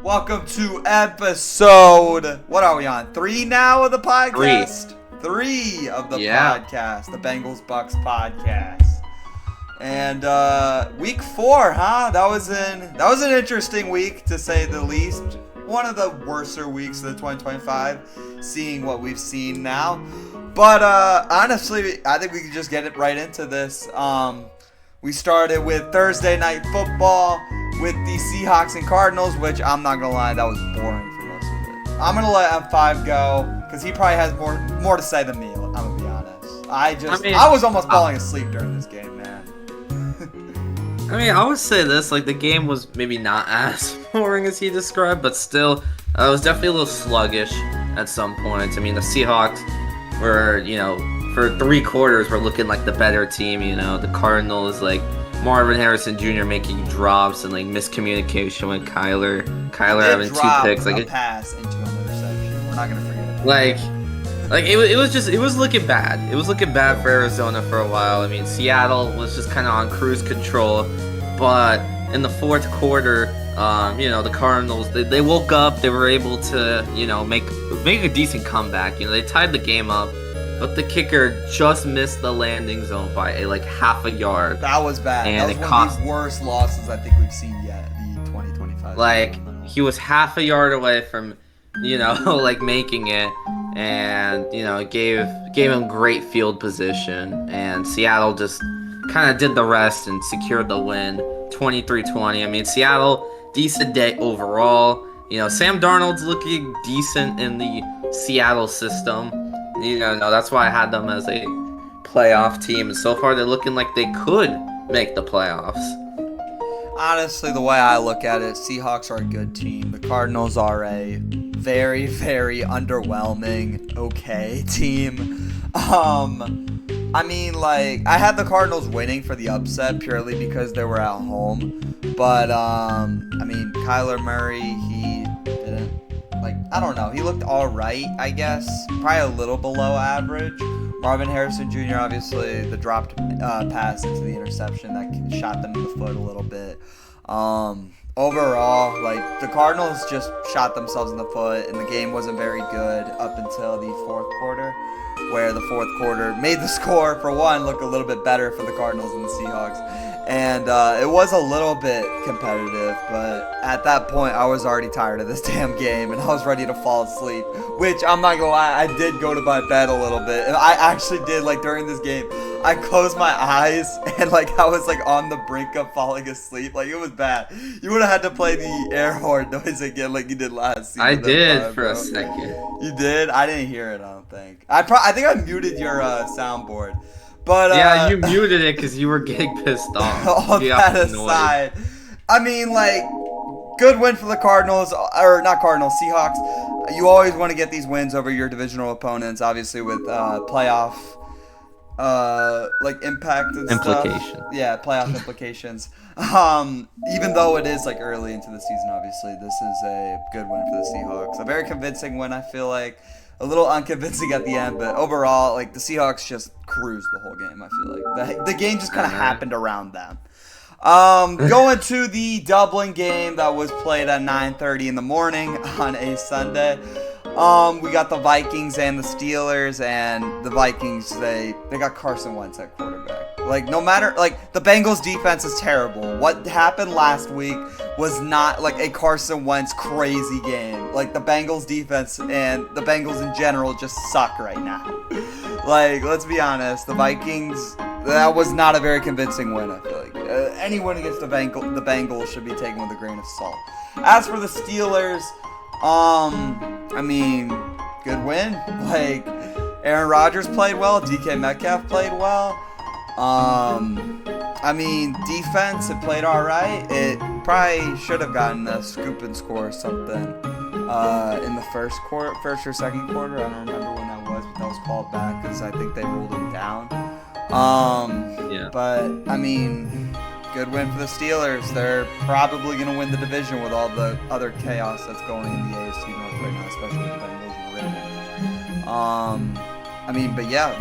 Welcome to episode, what are we on? 3 now of the podcast? Three of the podcast, the Bengals Bucks podcast. And week 4, huh? That was an interesting week to say the least. One of the worser weeks of the 2025, seeing what we've seen now. But honestly, I think we can just get it right into this. We started with Thursday Night Football with the Seahawks and Cardinals, which I'm not going to lie, that was boring for most of it. I'm going to let M5 go because he probably has more to say than me, I'm going to be honest. I was almost falling asleep during this game, man. I would say this, the game was maybe not as boring as he described, but still, it was definitely a little sluggish at some points. The Seahawks were, for 3 quarters, were looking like the better team, The Cardinals, Marvin Harrison Jr. making drops and, miscommunication with Kyler. Kyler having 2 picks. A pass into an interception. We're not going to forget about it. It was looking bad. It was looking bad for Arizona for a while. Seattle was just kind of on cruise control. But in the 4th quarter, the Cardinals, they woke up. They were able to, make a decent comeback. They tied the game up. But the kicker just missed the landing zone by half a yard. That was bad. And that was one of the worst losses I think we've seen yet, the 2025. He was half a yard away from, making it. And, it gave him great field position. And Seattle just kind of did the rest and secured the win, 23-20. Seattle, decent day overall. Sam Darnold's looking decent in the Seattle system. That's why I had them as a playoff team. And so far, they're looking like they could make the playoffs. Honestly, the way I look at it, Seahawks are a good team. The Cardinals are a very, very underwhelming, okay team. I had the Cardinals winning for the upset purely because they were at home. But, Kyler Murray, he didn't. I don't know. He looked all right, I guess. Probably a little below average. Marvin Harrison Jr., obviously, the dropped pass into the interception that shot them in the foot a little bit. Overall, the Cardinals just shot themselves in the foot, and the game wasn't very good up until the 4th quarter, where the 4th quarter made the score, for one, look a little bit better for the Cardinals and the Seahawks. And it was a little bit competitive, but at that point, I was already tired of this damn game, and I was ready to fall asleep, which, I'm not gonna lie, I did go to my bed a little bit, and I actually did, during this game, I closed my eyes, and, I was, on the brink of falling asleep. It was bad. You would have had to play the air horn noise again like you did last season. I did for a second. You did? I didn't hear it, I don't think. I think I muted your soundboard. But yeah, you muted it because you were getting pissed off. All that aside, good win for the Cardinals, or not Cardinals, Seahawks. You always want to get these wins over your divisional opponents, obviously with playoff impact and implications. Stuff. Yeah, playoff implications. Even though it is early into the season, obviously this is a good win for the Seahawks. A very convincing win, I feel like. A little unconvincing at the end, but overall, the Seahawks just cruised the whole game, I feel like. The game just kind of happened around them. Going to the Dublin game that was played at 9:30 in the morning on a Sunday. We got the Vikings and the Steelers, and the Vikings, they got Carson Wentz at quarterback. No matter, the Bengals defense is terrible. What happened last week was not, a Carson Wentz crazy game. The Bengals defense and the Bengals in general just suck right now. Let's be honest, the Vikings, that was not a very convincing win, I feel like. Any win against the Bengals should be taken with a grain of salt. As for the Steelers, good win. Aaron Rodgers played well. DK Metcalf played well. Defense, it played all right. It probably should have gotten a scoop and score or something in the first or second quarter. I don't remember when that was, but that was called back because I think they ruled him down. Yeah. But, good win for the Steelers. They're probably going to win the division with all the other chaos that's going in the AFC North right now, especially with the Bengals and the Ravens. But yeah,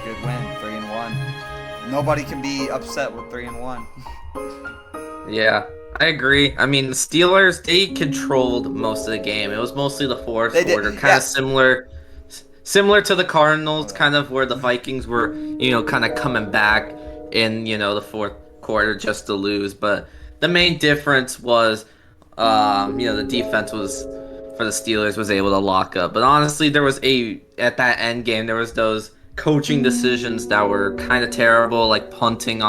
good win, 3-1. Nobody can be upset with 3-1. Yeah. I agree. I mean, the Steelers, they controlled most of the game. It was mostly the fourth They did, quarter, kind of yeah. similar to the Cardinals, Okay. kind of where the Vikings were, kind of coming back in, the fourth quarter just to lose. But the main difference was, the defense was for the Steelers was able to lock up. But honestly, there was at that end game, there was those coaching decisions that were kind of terrible, like punting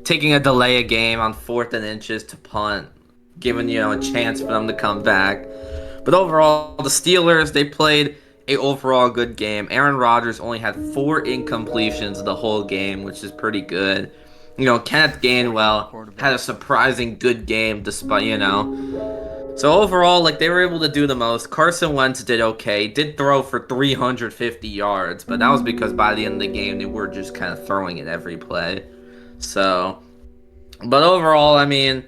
taking a delay a game on 4th and inches to punt, giving a chance for them to come back. But overall, the Steelers, they played a overall good game. Aaron Rodgers only had 4 incompletions the whole game, which is pretty good. Kenneth Gainwell had a surprising good game despite. So overall, like, they were able to do the most. Carson Wentz did okay. Did throw for 350 yards, but that was because by the end of the game they were just kind of throwing it every play. So, but overall, I mean,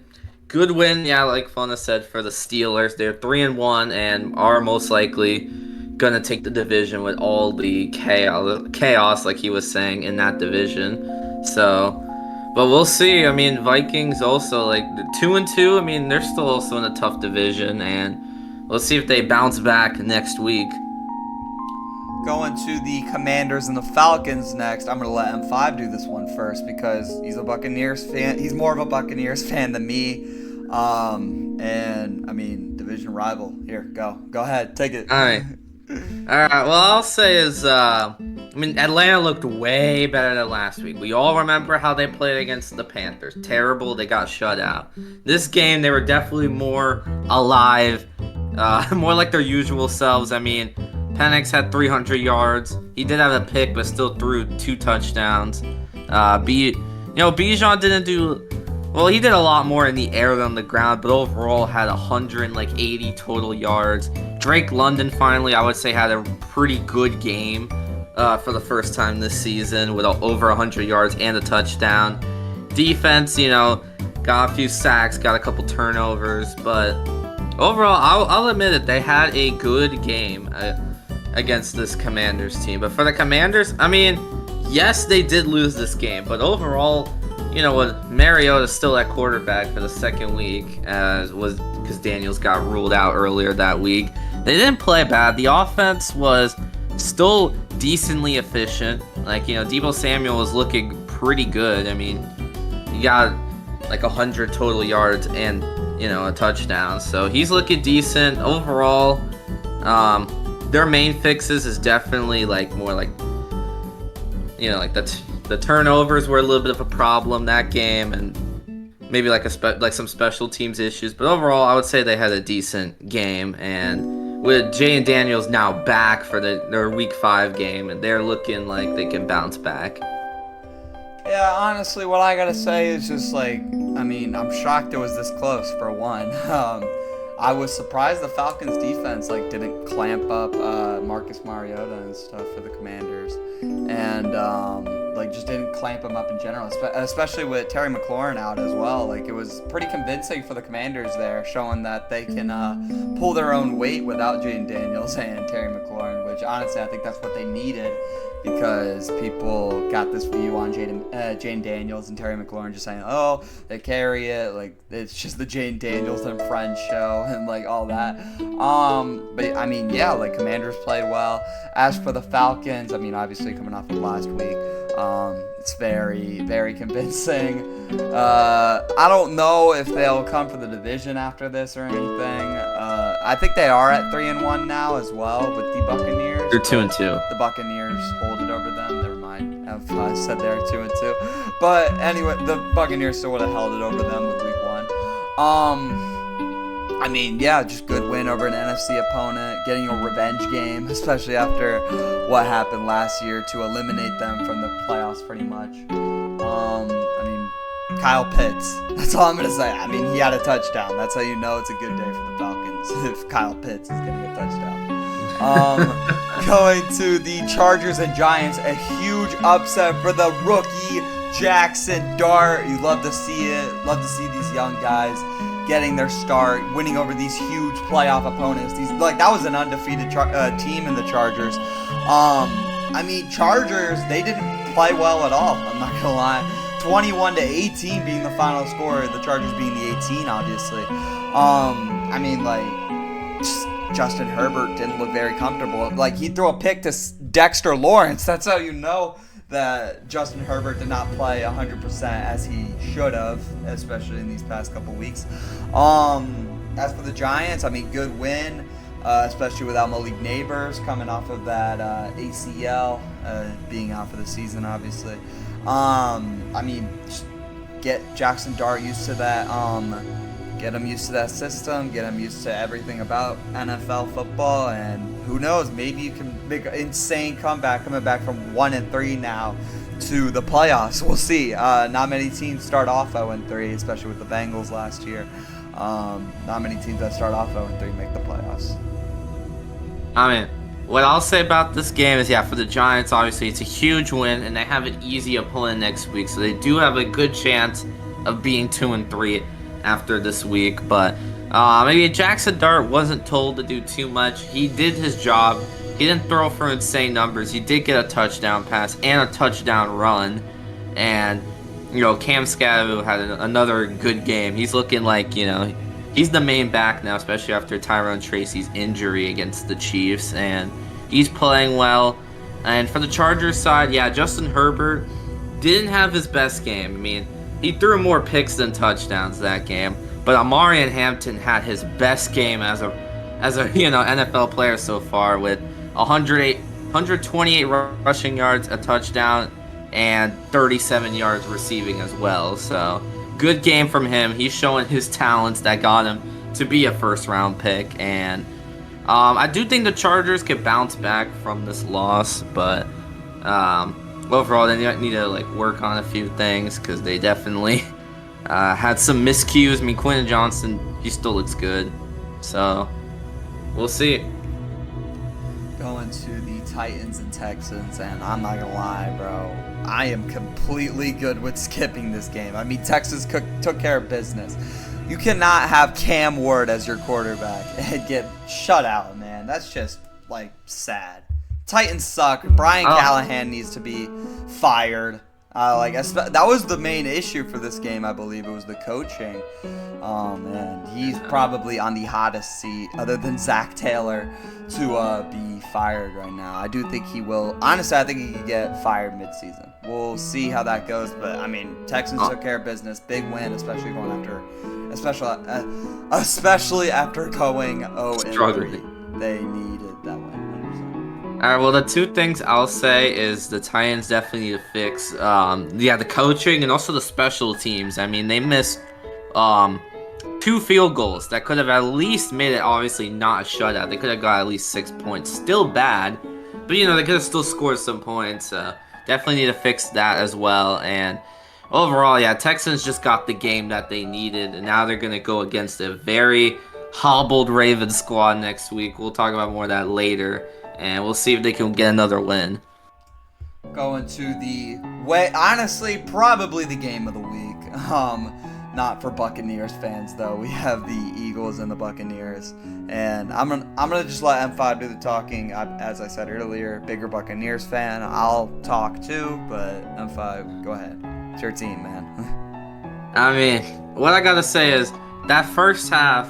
good win, yeah, like Fauna said, for the Steelers. They're 3-1 and are most likely gonna take the division with all the chaos, like he was saying, in that division. So, but we'll see. I mean, Vikings also, like, 2-2. I mean, they're still also in a tough division, and let's see if they bounce back next week. Going to the Commanders and the Falcons next. I'm going to let M5 do this one first because he's a Buccaneers fan. He's more of a Buccaneers fan than me. And, I mean, division rival. Here, go. Go ahead. Take it. All right. All right. Well, I'll say is, I mean, Atlanta looked way better than last week. We all remember how they played against the Panthers. Terrible. They got shut out. This game, they were definitely more alive, more like their usual selves. I mean, Penix had 300 yards. He did have a pick, but still threw 2 touchdowns. Bijan didn't do. Well, he did a lot more in the air than on the ground, but overall had 180 total yards. Drake London finally, I would say, had a pretty good game for the first time this season with over 100 yards and a touchdown. Defense, got a few sacks, got a couple turnovers, but overall, I'll admit it, they had a good game against this Commanders team. But for the Commanders, I mean, yes, they did lose this game, but overall, with Mariota still at quarterback for the second week, was because Daniels got ruled out earlier that week. They didn't play bad. The offense was still decently efficient. Like, Deebo Samuel was looking pretty good. I mean, he got like 100 total yards and, a touchdown. So he's looking decent. Overall, their main fixes is definitely like more like, like the turnovers were a little bit of a problem that game, and maybe like some special teams issues. But overall, I would say they had a decent game, and with Jay and Daniels now back for their Week 5 game, and they're looking like they can bounce back. Yeah, honestly, what I gotta say is just like, I mean, I'm shocked it was this close for one. I was surprised the Falcons defense didn't clamp up Marcus Mariota and stuff for the Commanders, and just didn't clamp him up in general, especially with Terry McLaurin out as well. Like, it was pretty convincing for the Commanders there, showing that they can pull their own weight without Jaden Daniels and Terry McLaurin, which honestly I think that's what they needed, because people got this view on Jane Daniels and Terry McLaurin just saying, oh, they carry it, like, it's just the Jane Daniels and Friends show and all that. But I mean, yeah, Commanders played well. As for the Falcons, I mean, obviously coming off of last week, it's very, very convincing. I don't know if they'll come for the division after this or anything. I think they are at 3-1 now as well with the Buccaneers. They're 2-2. The Buccaneers hold it over them. Never mind. I said they're 2-2. But anyway, the Buccaneers still would have held it over them with Week 1. I mean, yeah, just good win over an NFC opponent, getting a revenge game, especially after what happened last year to eliminate them from the playoffs pretty much. I mean, Kyle Pitts, that's all I'm going to say. I mean, he had a touchdown. That's how you know it's a good day for the Falcons, if Kyle Pitts is getting a touchdown. Going to the Chargers and Giants, a huge upset for the rookie Jackson Dart. You love to see it. Love to see these young guys getting their start, winning over these huge playoff opponents. That was an undefeated team in the Chargers. I mean, Chargers, they didn't play well at all, I'm not gonna lie. 21-18 being the final score, the Chargers being the 18, obviously. I mean, like, Justin Herbert didn't look very comfortable. Like, he'd throw a pick to Dexter Lawrence. That's how you know that Justin Herbert did not play 100% as he should have, especially in these past couple weeks. As for the Giants, I mean, good win, especially without Malik Neighbors coming off of that ACL, being out for the season, obviously. I mean, get Jackson Dart used to that. Get him used to that system. Get him used to everything about NFL football, and who knows? Maybe you can make an insane comeback, coming back from 1-3 now to the playoffs. We'll see. Not many teams start off 0-3, especially with the Bengals last year. Not many teams that start off 0-3 make the playoffs. I mean, what I'll say about this game is, yeah, for the Giants, obviously it's a huge win, and they have an easy opponent next week, so they do have a good chance of being 2-3 after this week. But maybe Jackson Dart wasn't told to do too much. He did his job. He didn't throw for insane numbers. He did get a touchdown pass and a touchdown run. And, you know, Cam Scadaboo had another good game. He's looking like, you know, he's the main back now, especially after Tyrone Tracy's injury against the Chiefs. And he's playing well. And for the Chargers side, yeah, Justin Herbert didn't have his best game. I mean, he threw more picks than touchdowns that game, but Amarian Hampton had his best game as a you know, NFL player so far, with 128 rushing yards, a touchdown, and 37 yards receiving as well. So good game from him. He's showing his talents that got him to be a first-round pick, and I do think the Chargers could bounce back from this loss, but overall, they need to like work on a few things, because they definitely had some miscues. I mean, Quentin Johnson, he still looks good, so we'll see. Going to the Titans and Texans, and I'm not gonna lie, bro, I am completely good with skipping this game. I mean, Texas took care of business. You cannot have Cam Ward as your quarterback and get shut out, man. That's just like sad. Titans suck. Brian Callahan needs to be fired. That was the main issue for this game, I believe. It was the coaching. And he's probably on the hottest seat, other than Zach Taylor, to be fired right now. I do think he will. Honestly, I think he could get fired midseason. We'll see how that goes. But I mean, Texans took care of business. Big win, especially after going 0-3. They needed that win. Alright, well, the two things I'll say is the Titans definitely need to fix, the coaching and also the special teams. I mean, they missed 2 field goals that could have at least made it, obviously, not a shutout. They could have got at least 6 points. Still bad, but, you know, they could have still scored some points. Definitely need to fix that as well. And overall, yeah, Texans just got the game that they needed, and now they're going to go against a very hobbled Ravens squad next week. We'll talk about more of that later. And we'll see if they can get another win. Going to the honestly, probably the game of the week. Not for Buccaneers fans though. We have the Eagles and the Buccaneers, and I'm gonna just let M5 do the talking. As I said earlier, bigger Buccaneers fan. I'll talk too, but M5, go ahead. It's your team, man. I mean, what I gotta say is that first half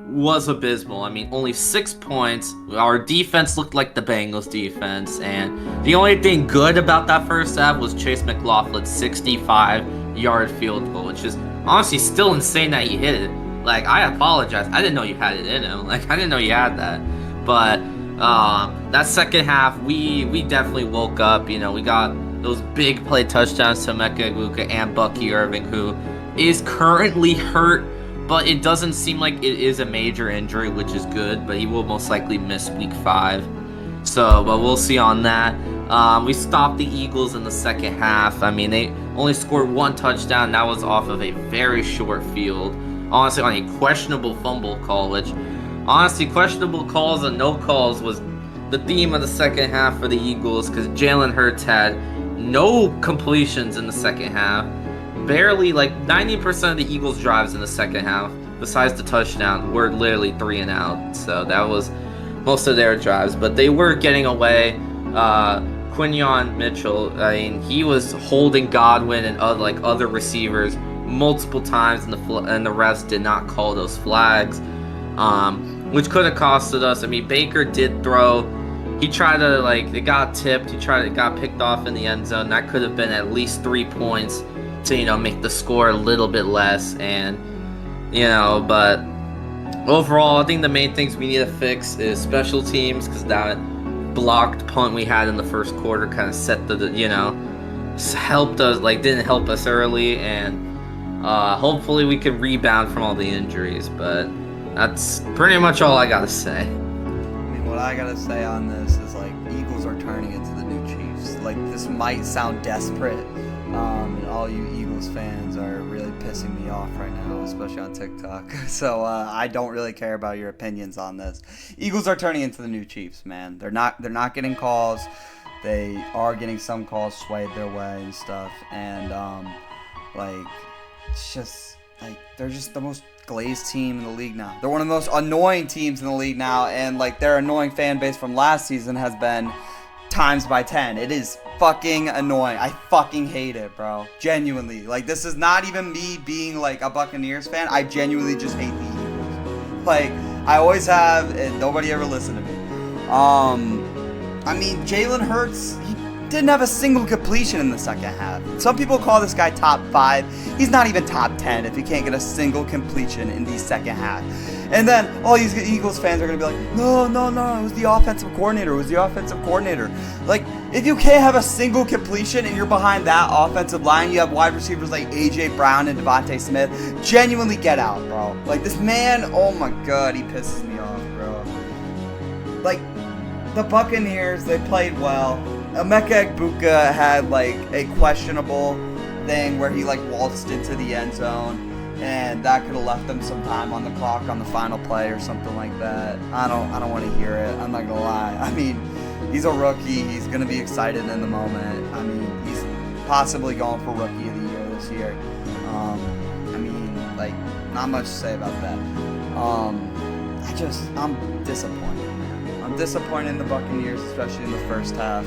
was abysmal. I mean, only 6 points. Our defense looked like the Bengals defense, and the only thing good about that first half was Chase McLaughlin's 65-yard field goal, which is honestly still insane that he hit it. Like, I apologize. I didn't know you had it in him. Like, I didn't know you had that. But that second half, we definitely woke up. You know, we got those big play touchdowns to Mecca Igbokwe and Bucky Irving, who is currently hurt, but it doesn't seem like it is a major injury, which is good, but he will most likely miss week 5. So, but we'll see on that. We stopped the Eagles in the second half. I mean, they only scored 1 touchdown. That was off of a very short field. Honestly, on a questionable fumble call, which, honestly, questionable calls and no calls was the theme of the second half for the Eagles, because Jalen Hurts had no completions in the second half. Barely, like 90% of the Eagles' drives in the second half, besides the touchdown, were literally 3 and out. So that was most of their drives, but they were getting away. Quinyon Mitchell, I mean, he was holding Godwin and other receivers multiple times, and the refs did not call those flags, which could have costed us. I mean, Baker did throw. He tried to it got tipped. It got picked off in the end zone. That could have been at least 3 points to make the score a little bit less, and but overall, I think the main things we need to fix is special teams, because that blocked punt we had in the first quarter kind of set helped us, didn't help us early, and hopefully we can rebound from all the injuries. But that's pretty much all I gotta say. I mean, what I gotta say on this is Eagles are turning into the new Chiefs. This might sound desperate, and all you Eagles fans are really pissing me off right now, especially on TikTok. So I don't really care about your opinions on this. Eagles are turning into the new Chiefs, man. They're not getting calls. They are getting some calls swayed their way and stuff, and it's just they're just the most glazed team in the league now. They're one of the most annoying teams in the league now, and their annoying fan base from last season has been times by 10. It is fucking annoying. I fucking hate it, bro. Genuinely. This is not even me being a Buccaneers fan. I genuinely just hate the Eagles. I always have, and nobody ever listened to me. I mean, Jalen Hurts, he didn't have a single completion in the second half. Some people call this guy top 5. He's not even top 10 if he can't get a single completion in the second half. And then all these Eagles fans are going to be like, no, it was the offensive coordinator. If you can't have a single completion and you're behind that offensive line, you have wide receivers like A.J. Brown and Devontae Smith, genuinely get out, bro. This man, oh my God, he pisses me off, bro. The Buccaneers, they played well. Emeka Egbuka had a questionable thing where he waltzed into the end zone, and that could have left them some time on the clock on the final play or something like that. I don't want to hear it. I'm not gonna lie. I mean, he's a rookie. He's gonna be excited in the moment. I mean, he's possibly going for Rookie of the Year this year. I mean, not much to say about that. I'm disappointed. I'm disappointed in the Buccaneers, especially in the first half.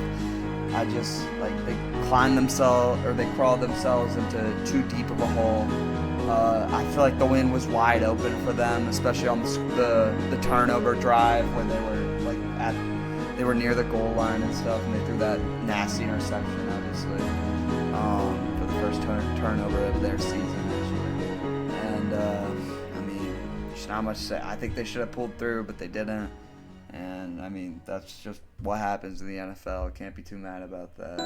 They crawled themselves into too deep of a hole. I feel like the win was wide open for them, especially on the turnover drive where they were near the goal line and stuff, and they threw that nasty interception, obviously, for the first turnover of their season, actually. And I mean, there's not much to say. I think they should have pulled through, but they didn't. And I mean, that's just what happens in the NFL. Can't be too mad about that.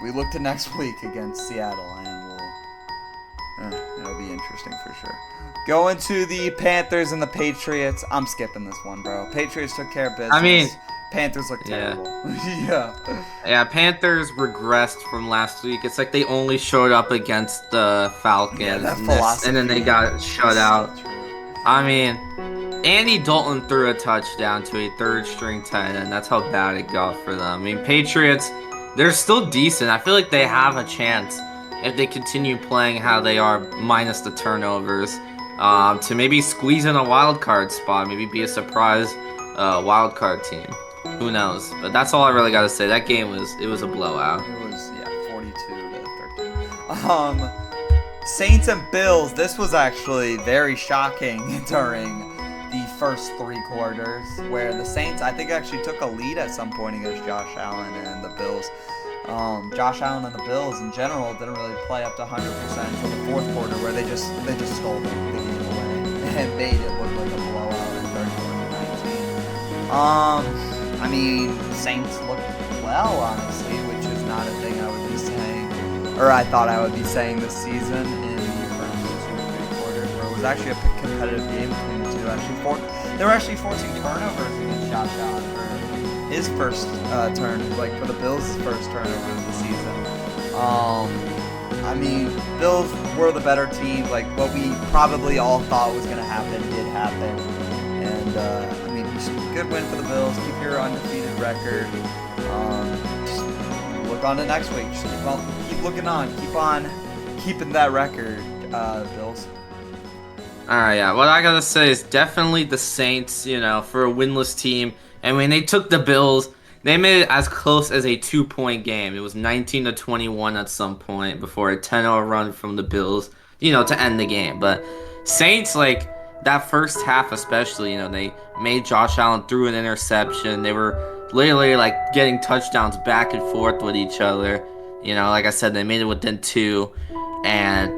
We look to next week against Seattle, and it'll be interesting for sure. Going to the Panthers and the Patriots. I'm skipping this one, bro. Patriots took care of business. I mean, Panthers look terrible. Yeah. Yeah, Panthers regressed from last week. It's they only showed up against the Falcons, and then they got shut out. I mean, Andy Dalton threw a touchdown to a third-string tight end. That's how bad it got for them. I mean, Patriots, they're still decent. I feel like they have a chance if they continue playing how they are, minus the turnovers, to maybe squeeze in a wild card spot, maybe be a surprise wild card team. Who knows? But that's all I really got to say. That game was a blowout. It was 42-13. Saints and Bills. This was actually very shocking during the first 3 quarters, where the Saints, I think, actually took a lead at some point against Josh Allen and the Bills. Josh Allen and the Bills in general didn't really play up to 100% until the fourth quarter, where they just stole the game away and made it look like a blowout in 34-19. I mean, Saints looked well, honestly, which is not a thing I would be saying, or I thought I would be saying this season in the first 2 or 3 quarters, where it was actually a competitive game between the two. They were actually forcing turnovers against Josh Allen for his first turn, for the Bills' first turnover of the season. I mean, Bills were the better team. What we probably all thought was going to happen did happen. And, I mean, just a good win for the Bills. Keep your undefeated record. Just look on to next week. Just keep looking on. Keep on keeping that record, Bills. Alright, yeah. What I gotta say is definitely the Saints, for a winless team. I mean, they took the Bills They made it as close as a 2-point game. It was 19-21 at some point before a 10-0 run from the Bills, to end the game. But Saints, like that first half especially, they made Josh Allen through an interception. They were literally like getting touchdowns back and forth with each other. Like I said, they made it within two. And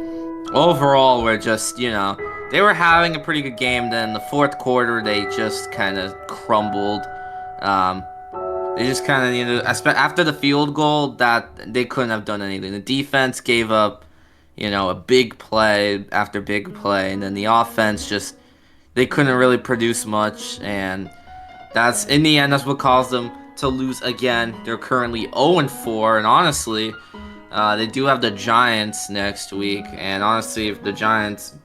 overall, we're just, they were having a pretty good game. Then the fourth quarter, they just kind of crumbled. They just kind of, after the field goal, that they couldn't have done anything. The defense gave up, a big play after big play, and then the offense just, they couldn't really produce much, and that's, in the end, that's what caused them to lose again. They're currently 0-4, and honestly, they do have the Giants next week, and honestly, if the Giants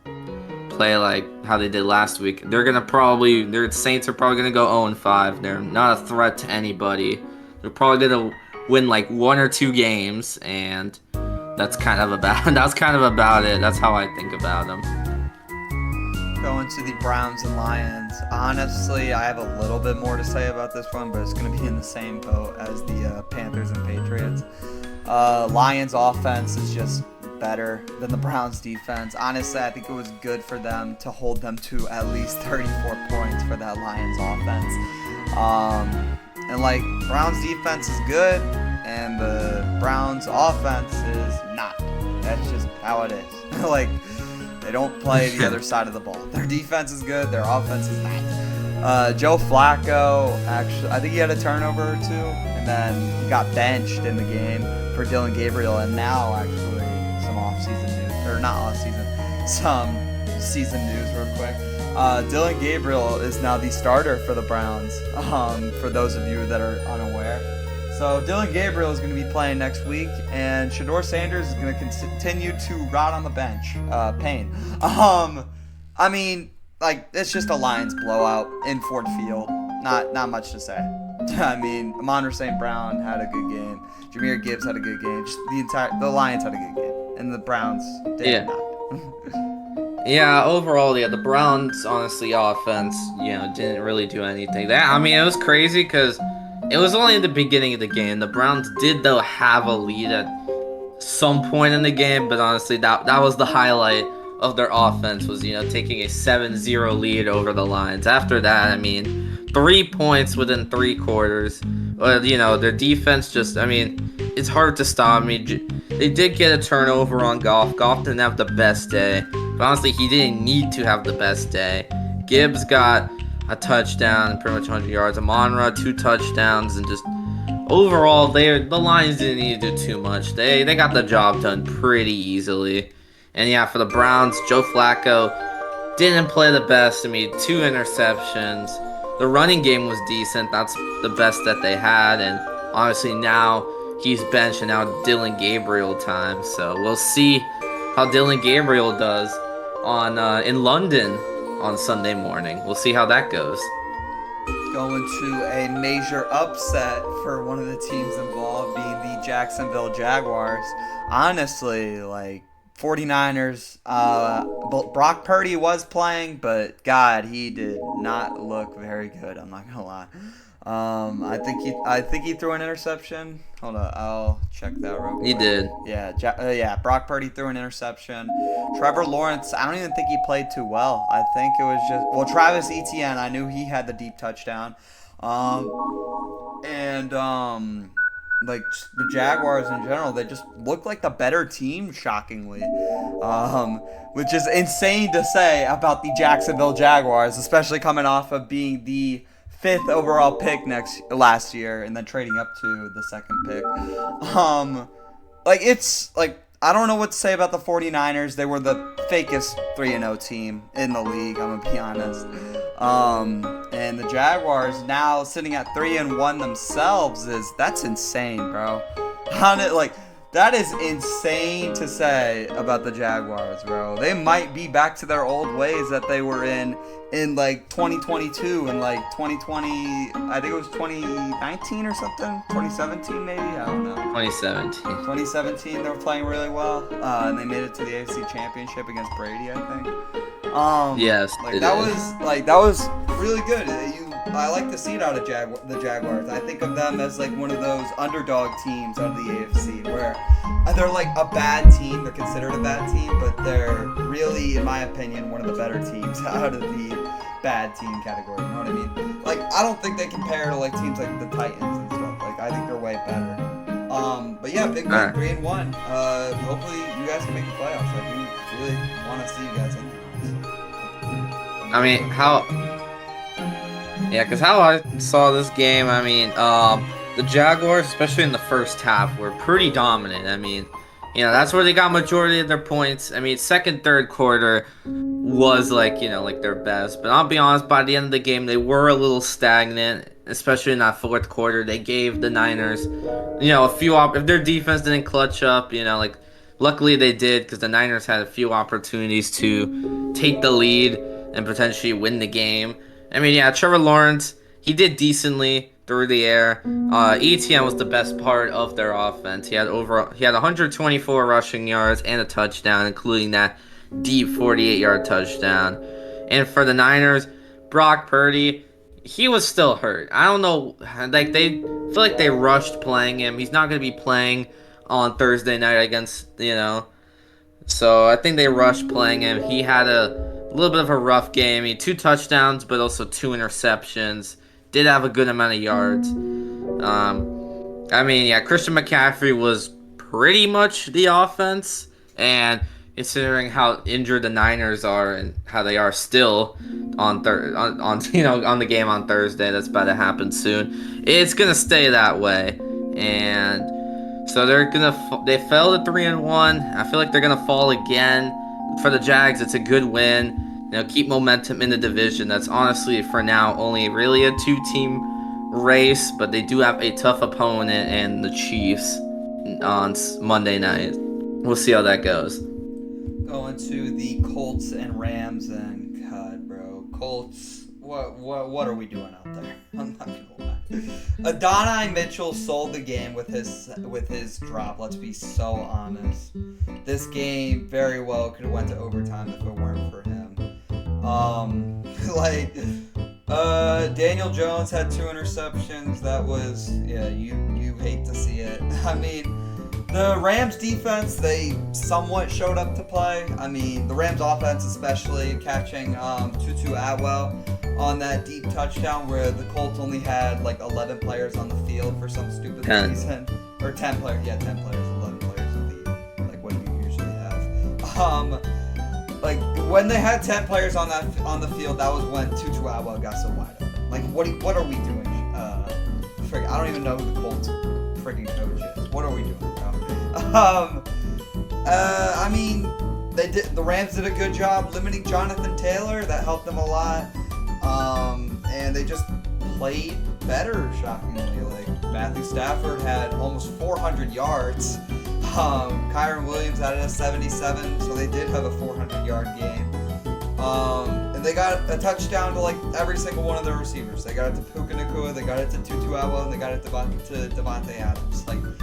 play like how they did last week, their Saints are probably gonna go 0-5. They're not a threat to anybody. They're probably gonna win like 1 or 2 games, and that's kind of about it. That's how I think about them. Going to the Browns and Lions. Honestly, I have a little bit more to say about this one, but it's going to be in the same boat as the Panthers and Patriots. Lions offense is just better than the Browns defense. Honestly, I think it was good for them to hold them to at least 34 points for that Lions offense. And like, Browns defense is good, and the Browns offense is not. That's just how it is. Like, they don't play the other side of the ball. Their defense is good, their offense is not. Joe Flacco, actually, I think he had a turnover or two, and then he got benched in the game for Dylan Gabriel, and now actually some season news real quick. Dylan Gabriel is now the starter for the Browns, for those of you that are unaware. So Dylan Gabriel is going to be playing next week, and Shedeur Sanders is going to continue to rot on the bench. Pain. I mean, like, it's just a Lions blowout in Ford Field. Not much to say. I mean, Amon-Ra St. Brown had a good game. Jahmyr Gibbs had a good game. Just the Lions had a good game, and the Browns did not. Yeah, overall, the Browns, honestly, offense, didn't really do anything. It was crazy because it was only at the beginning of the game. The Browns did, though, have a lead at some point in the game, but honestly, that was the highlight of their offense, was, taking a 7-0 lead over the Lions. After that, 3 points within 3 quarters. Their defense just, it's hard to stop. They did get a turnover on Goff. Goff didn't have the best day. But honestly, he didn't need to have the best day. Gibbs got a touchdown, pretty much 100 yards. Amon-Ra, 2 touchdowns, and just overall, the Lions didn't need to do too much. They got the job done pretty easily. And yeah, for the Browns, Joe Flacco didn't play the best. 2 interceptions. The running game was decent. That's the best that they had. And honestly, now he's benched, and now Dylan Gabriel time. So we'll see how Dylan Gabriel does in London on Sunday morning. We'll see how that goes. Going to a major upset for one of the teams involved, being the Jacksonville Jaguars. Honestly, like, 49ers, Brock Purdy was playing, but God, he did not look very good. I'm not gonna lie. I think he threw an interception. Hold on, I'll check that real quick. He did. Yeah. Brock Purdy threw an interception. Trevor Lawrence, I don't even think he played too well. I think it was just Travis Etienne. I knew he had the deep touchdown. Like, the Jaguars in general, they just look like the better team, shockingly. Which is insane to say about the Jacksonville Jaguars, especially coming off of being the 5th overall pick last year and then trading up to the 2nd pick. I don't know what to say about the 49ers. They were the fakest 3-0 team in the league, I'm going to be honest. And the Jaguars now sitting at 3-1 themselves that's insane, bro. That is insane to say about the Jaguars, bro. They might be back to their old ways that they were in like 2022 and like 2020. I think it was 2019 or something. 2017 maybe. I don't know. 2017 they were playing really well, and they made it to the AFC Championship against Brady, I think. Yes. That was really good. I like to see it out of the Jaguars. I think of them as like one of those underdog teams out of the AFC, where they're like a bad team. They're considered a bad team, but they're really, in my opinion, one of the better teams out of the bad team category. You know what I mean? Like, I don't think they compare to like teams like the Titans and stuff. Like, I think they're way better. But yeah, big win, 3-1. Hopefully you guys can make the playoffs. I do really want to see you guys in there. I mean, because how I saw this game, I mean, the Jaguars, especially in the first half, were pretty dominant. I mean, that's where they got majority of their points. I mean, second, third quarter was like, like their best. But I'll be honest, by the end of the game, they were a little stagnant, especially in that fourth quarter. They gave the Niners, a few if their defense didn't clutch up, like luckily they did, because the Niners had a few opportunities to take the lead and potentially win the game. I mean, yeah, Trevor Lawrence, he did decently through the air. ETN was the best part of their offense. He had 124 rushing yards and a touchdown, including that deep 48-yard touchdown. And for the Niners, Brock Purdy, he was still hurt. I don't know, like they feel like they rushed playing him. He's not going to be playing on Thursday night against, so I think they rushed playing him. He had a little bit of a rough game. He had 2 touchdowns, but also 2 interceptions. Did have a good amount of yards. I mean, yeah, Christian McCaffrey was pretty much the offense, and considering how injured the Niners are and how they are still on the game on Thursday, that's about to happen soon. It's gonna stay that way, and so they fell to 3-1. I feel like they're gonna fall again. For the Jags, it's a good win. Keep momentum in the division. That's honestly, for now, only really a 2-team race, but they do have a tough opponent and the Chiefs on Monday night. We'll see how that goes. Going to the Colts and Rams, and God, bro, Colts. What are we doing out there? I'm not gonna lie. Adonai Mitchell sold the game with his drop. Let's be so honest. This game very well could have went to overtime if it weren't for him. Daniel Jones had 2 interceptions. That was, you hate to see it. I mean, the Rams defense, they somewhat showed up to play. I mean, the Rams offense, especially catching Tutu Atwell on that deep touchdown where the Colts only had like 11 players on the field for some stupid reason. Or 10 players. Yeah, 10 players, 11 players on the, like what you usually have. Like when they had 10 players on the field, that was when Tutu Atwell got so wide open. Like what are we doing? I don't even know who the Colts freaking coach is. What are we doing, bro? I mean, the Rams did a good job limiting Jonathan Taylor. That helped them a lot. And they just played better, shockingly. Like Matthew Stafford had almost 400 yards. Kyron Williams added a 77, so they did have a 400-yard game. And they got a touchdown to like every single one of their receivers. They got it to Puka Nacua, they got it to Tutu Atwell, and they got it to Devontae Adams. Like, you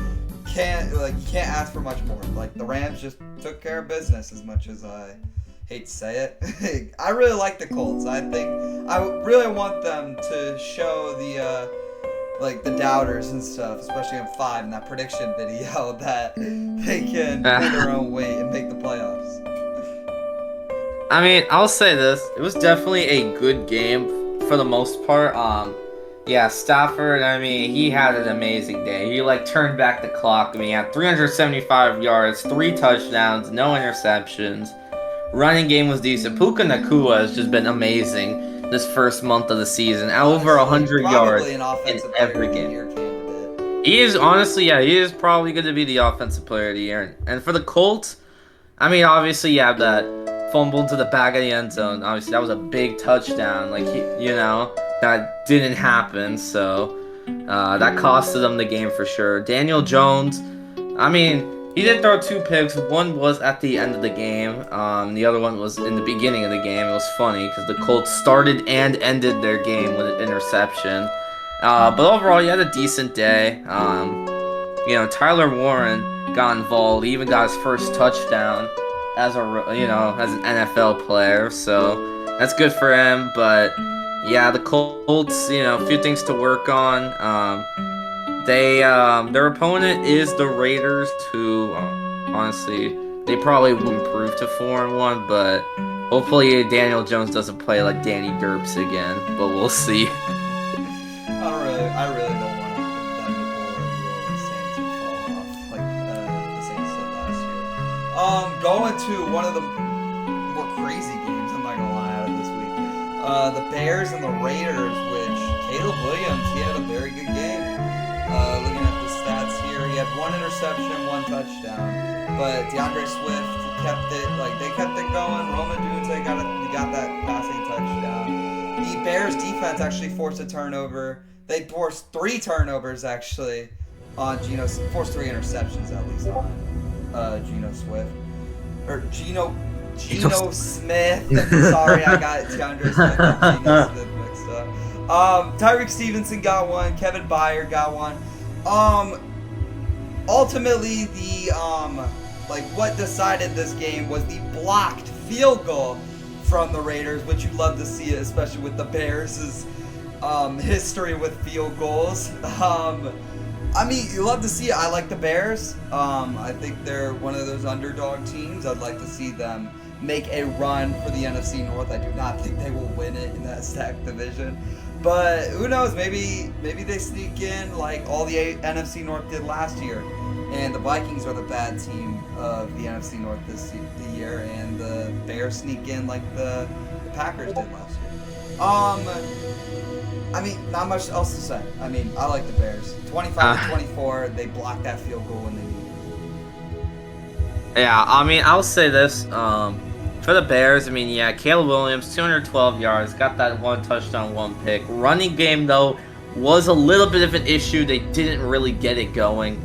can't ask for much more. Like, the Rams just took care of business, as much as I hate to say it. I really like the Colts. I really want them to show the doubters and stuff, especially in 5 in that prediction video, that they can pull their own weight and make the playoffs. I mean, I'll say this. It was definitely a good game for the most part. Yeah, Stafford, I mean, he had an amazing day. He, turned back the clock. I mean, he had 375 yards, 3 touchdowns, no interceptions. Running game was decent. Puka Nacua has just been amazing this first month of the season. Over 100 yards in every game. He is, honestly, he is probably going to be the offensive player of the year. And for the Colts, I mean, obviously, you have that fumble to the back of the end zone. Obviously, that was a big touchdown. That didn't happen. So, that costed them the game for sure. Daniel Jones, I mean, he did throw 2 picks. One was at the end of the game. The other one was in the beginning of the game. It was funny because the Colts started and ended their game with an interception. But overall, he had a decent day. Tyler Warren got involved. He even got his first touchdown as an NFL player. So that's good for him. But Yeah, the Colts, a few things to work on. Their opponent is the Raiders, who honestly they probably will improve to 4-1, but hopefully Daniel Jones doesn't play like Danny Derps again. But we'll see. I really don't want them to pull a New Orleans Saints and fall off like the Saints did last year. Going to one of the more crazy games, I'm not gonna lie, out of this week. The Bears and the Raiders, which Caleb Williams, he had a very good game. Looking at the stats here, he had 1 interception, 1 touchdown. But DeAndre Swift they kept it going. Roma Dunze got that passing touchdown. The Bears defense actually forced a turnover. They forced 3 turnovers actually on forced 3 interceptions at least on Geno Swift. Or Geno Smith. Sorry, I got DeAndre Smith and Geno Smith mixed up. Tyreek Stevenson got one. Kevin Byard got one. Ultimately, what decided this game was the blocked field goal from the Raiders, which you love to see it, especially with the Bears' history with field goals. You love to see it. I like the Bears. I think they're one of those underdog teams. I'd like to see them make a run for the NFC North. I do not think they will win it in that stacked division. But who knows? Maybe they sneak in like all the NFC North did last year. And the Vikings are the bad team of the NFC North the year. And the Bears sneak in like the Packers did last year. Not much else to say. I like the Bears. 25-24, they blocked that field goal when they needed it. Yeah, I'll say this. For the Bears, Caleb Williams, 212 yards, got that 1 touchdown, 1 pick. Running game, though, was a little bit of an issue. They didn't really get it going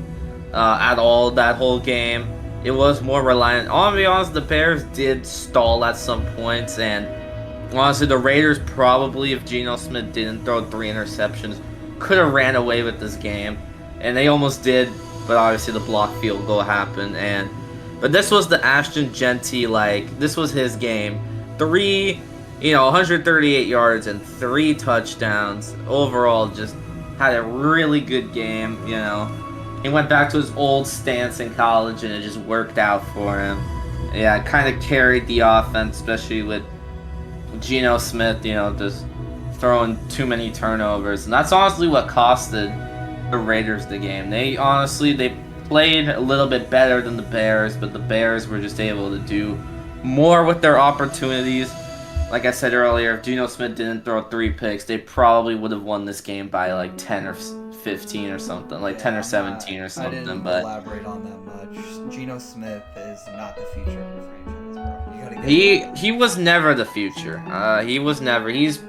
at all that whole game. It was more reliant. I'll be honest, the Bears did stall at some points, and honestly, the Raiders probably, if Geno Smith didn't throw 3 interceptions, could have ran away with this game. And they almost did, but obviously the blocked field goal happened. But this was the Ashton Genty, this was his game. 138 yards and 3 touchdowns. Overall, just had a really good game, He went back to his old stance in college, and it just worked out for him. Yeah, it kind of carried the offense, especially with Geno Smith, just throwing too many turnovers. And that's honestly what costed the Raiders the game. They played a little bit better than the Bears, but the Bears were just able to do more with their opportunities. Like I said earlier, if Geno Smith didn't throw 3 picks, they probably would have won this game by 10 or 15 or something, 10 or 17 or something. I didn't elaborate on that much. Geno Smith is not the future of the franchise, bro. You gotta get he was never the future. He was never. He's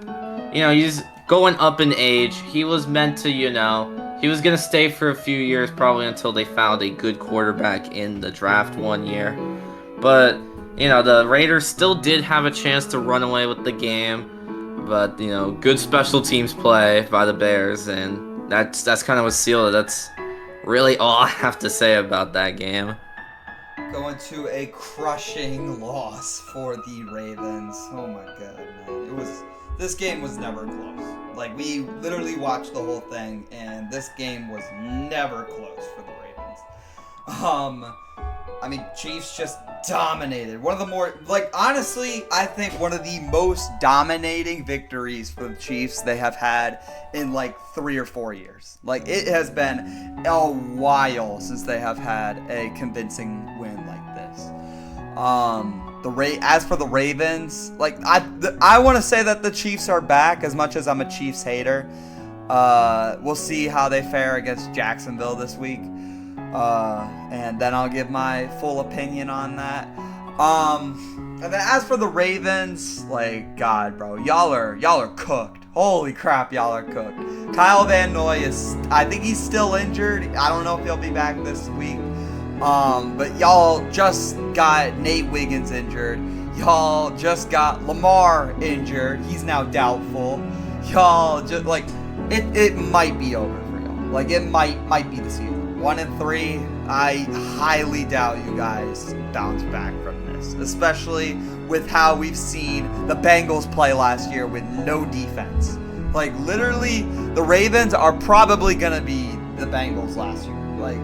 going up in age. He was meant to, he was going to stay for a few years, probably until they found a good quarterback in the draft one year. But, the Raiders still did have a chance to run away with the game. But, good special teams play by the Bears, and that's kind of what sealed it. That's really all I have to say about that game. Going to a crushing loss for the Ravens. Oh my god, man. This game was never close. We literally watched the whole thing, and this game was never close for the Ravens. Chiefs just dominated. One of the more, honestly, I think one of the most dominating victories for the Chiefs they have had in 3 or 4 years. It has been a while since they have had a convincing win like this. As for the Ravens, I want to say that the Chiefs are back. As much as I'm a Chiefs hater, we'll see how they fare against Jacksonville this week, and then I'll give my full opinion on that. And then as for the Ravens, God, bro, y'all are cooked. Holy crap, y'all are cooked. Kyle Van Noy I think he's still injured. I don't know if he'll be back this week. But y'all just got Nate Wiggins injured. Y'all just got Lamar injured. He's now doubtful. Y'all just it might be over for y'all. It might be the season. 1-3. I highly doubt you guys bounce back from this. honest, especially with how we've seen the Bengals play last year with no defense. Like, literally, the Ravens are probably going to be the Bengals last year. Like,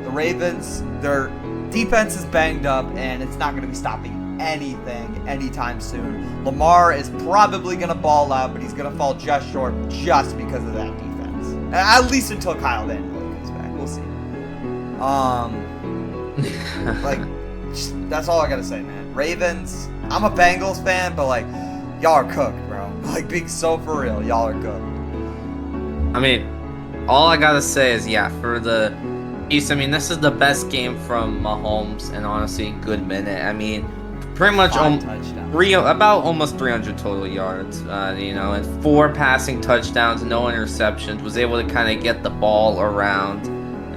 the Ravens, their defense is banged up, and it's not going to be stopping anything anytime soon. Lamar is probably going to ball out, but he's going to fall just short just because of that defense. At least until Kyle Van Noy comes back. We'll see. Like, that's all I got to say, man. Ravens, I'm a Bengals fan, but, like, y'all are cooked, bro. Like, being so for real, y'all are cooked. I mean, all I gotta say is, yeah, for the East, I mean, this is the best game from Mahomes, and honestly, a good minute. I mean, pretty much about almost 300 total yards, you know, and 4 passing touchdowns, no interceptions, was able to kind of get the ball around.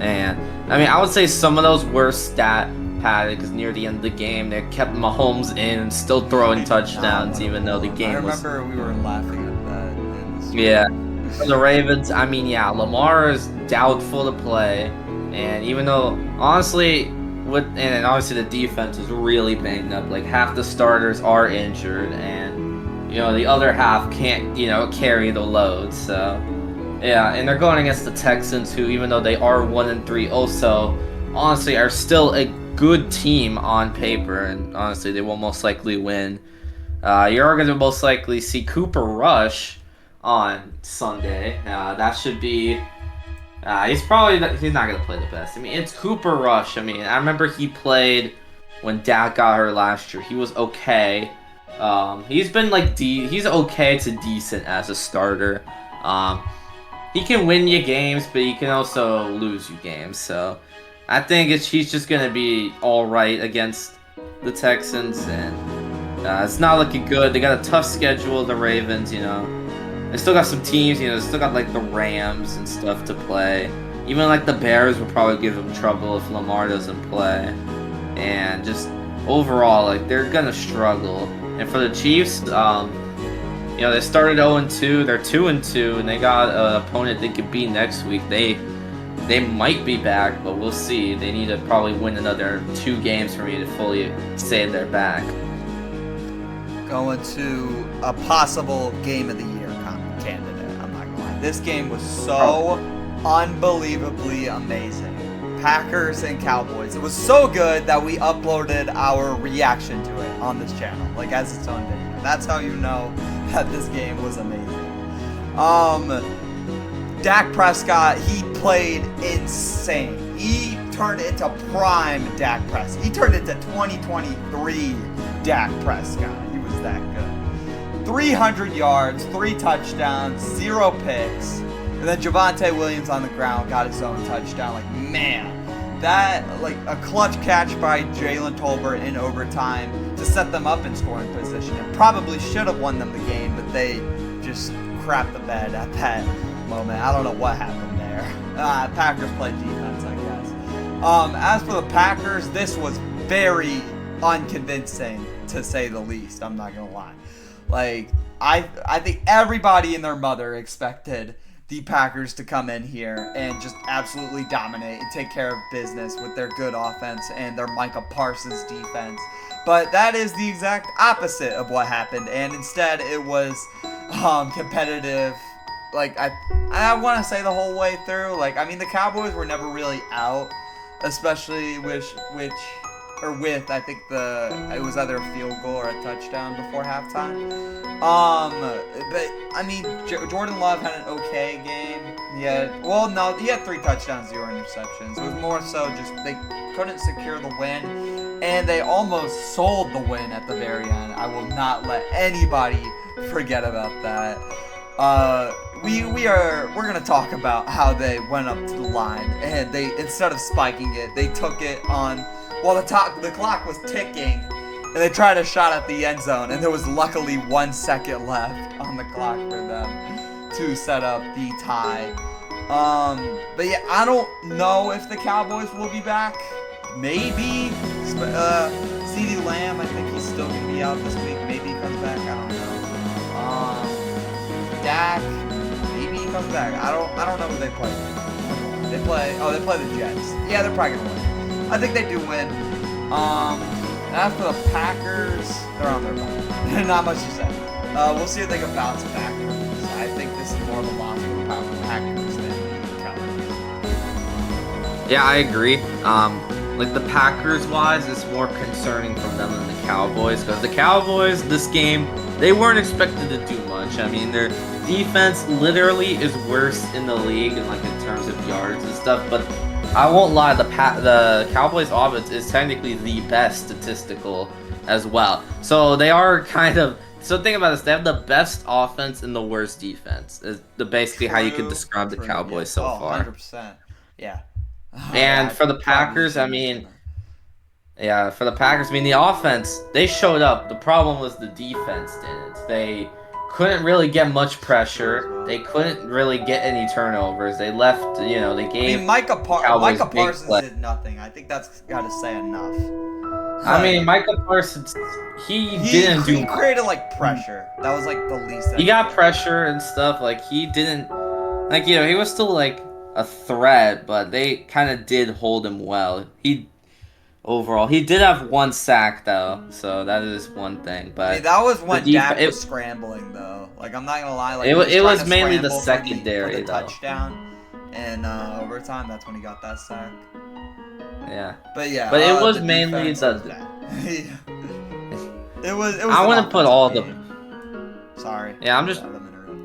And, I mean, I would say some of those were stat padded because near the end of the game, they kept Mahomes in and still throwing touchdowns, even though the game was... I remember we were laughing at that. Yeah. For the Ravens, I mean, yeah, Lamar is doubtful to play. And even though, honestly, and obviously the defense is really banged up. Like, half the starters are injured, and, you know, the other half can't, you know, carry the load. So, yeah, and they're going against the Texans, who, even though they are 1-3, also, honestly, are still a good team on paper, and honestly, they will most likely win. You're going to most likely see Cooper Rush on Sunday. That should be... he's not going to play the best. I mean, it's Cooper Rush. I mean, I remember he played when Dak got hurt last year. He was okay. He's been like he's okay to decent as a starter. He can win you games, but he can also lose you games. So I think he's just going to be all right against the Texans, and it's not looking good. They got a tough schedule, the Ravens, you know. They still got some teams, you know, they still got like the Rams and stuff to play. Even like the Bears will probably give them trouble if Lamar doesn't play. And just overall, like, they're gonna struggle. And for the Chiefs, you know, they started 0-2, they're 2-2, and they got an opponent they could beat next week. They might be back, but we'll see. They need to probably win another 2 games for me to fully say they're back. Going to a possible game of the year candidate. I'm not gonna lie. This game was so unbelievably amazing. Packers and Cowboys. It was so good that we uploaded our reaction to it on this channel, like as its own video. That's how you know that this game was amazing. Dak Prescott, he played insane. He turned into prime Dak Prescott. He turned into 2023 Dak Prescott. He was that good. 300 yards, 3 touchdowns, 0 picks. And then Javonte Williams on the ground got his own touchdown. Like, man, that, like, a clutch catch by Jalen Tolbert in overtime to set them up in scoring position. And probably should have won them the game, but they just crapped the bed at that moment. I don't know what happened there. Packers played defense, I guess. As for the Packers, this was very unconvincing, to say the least. I'm not going to lie. Like, I think everybody and their mother expected the Packers to come in here and just absolutely dominate and take care of business with their good offense and their Micah Parsons defense. But that is the exact opposite of what happened, and instead it was competitive. Like, I want to say the whole way through. Like, I mean, the Cowboys were never really out, especially with I think it was either a field goal or a touchdown before halftime. But I mean, Jordan Love had an okay game. He had 3 touchdowns, 0 interceptions. It was more so just they couldn't secure the win, and they almost sold the win at the very end. I will not let anybody forget about that. We're gonna talk about how they went up to the line, and they, instead of spiking it, they took it on while the clock was ticking, and they tried a shot at the end zone, and there was luckily 1 second left on the clock for them to set up the tie. But yeah, I don't know if the Cowboys will be back. Maybe. CeeDee Lamb, I think he's still gonna be out this week. Maybe he comes back. I don't know. Dak, maybe he comes back. I don't know who they play. They play the Jets. Yeah, they're probably gonna win. I think they do win. As for the Packers, they're on their bye. Not much to say. We'll see if they can bounce back. I think this is more of a loss for the Packers than the Cowboys. Yeah, I agree. Like the Packers wise, it's more concerning from them than the Cowboys, because the Cowboys this game, they weren't expected to do much. I mean, their defense literally is worse in the league in terms of yards and stuff. But I won't lie, the Cowboys offense is technically the best statistical as well. So they are kind of. So think about this: they have the best offense and the worst defense. Is basically how you could describe the Cowboys so far. 100%. Yeah. And for the Packers, I mean, yeah, for the Packers, I mean, the offense, they showed up. The problem was the defense didn't. They couldn't really get much pressure. They couldn't really get any turnovers. They left, they gave. I mean, Micah Cowboys Parsons did nothing. I think that's got to say enough. I mean, Micah Parsons, he didn't do. He created pressure. That was the least. He got pressure and stuff. He didn't, he was still a threat, but they kind of did hold him well. Overall, he did have one sack though, so that is one thing. But I mean, that was when Dak was scrambling though. I'm not gonna lie. It was mainly the secondary for the though. Touchdown and overtime. That's when he got that sack. Yeah. But yeah. But it was mainly the. It was. I want to put all the. Sorry. Yeah, I'm just.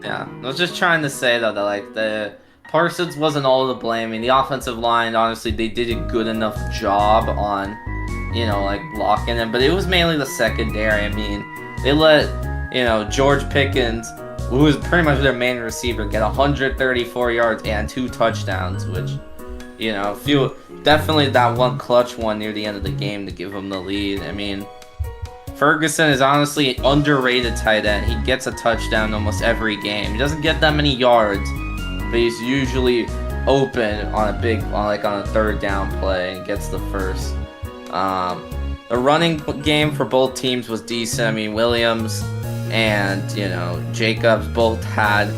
Yeah, I was just trying to say though that the Parsons wasn't all to blame. I mean, the offensive line, honestly, they did a good enough job on, blocking him. But it was mainly the secondary. I mean, they let, George Pickens, who was pretty much their main receiver, get 134 yards and 2 touchdowns, which, definitely that one clutch one near the end of the game to give him the lead. I mean, Ferguson is honestly an underrated tight end. He gets a touchdown almost every game. He doesn't get that many yards, but he's usually open on a third down play and gets the first. The running game for both teams was decent. I mean, Williams and Jacobs both had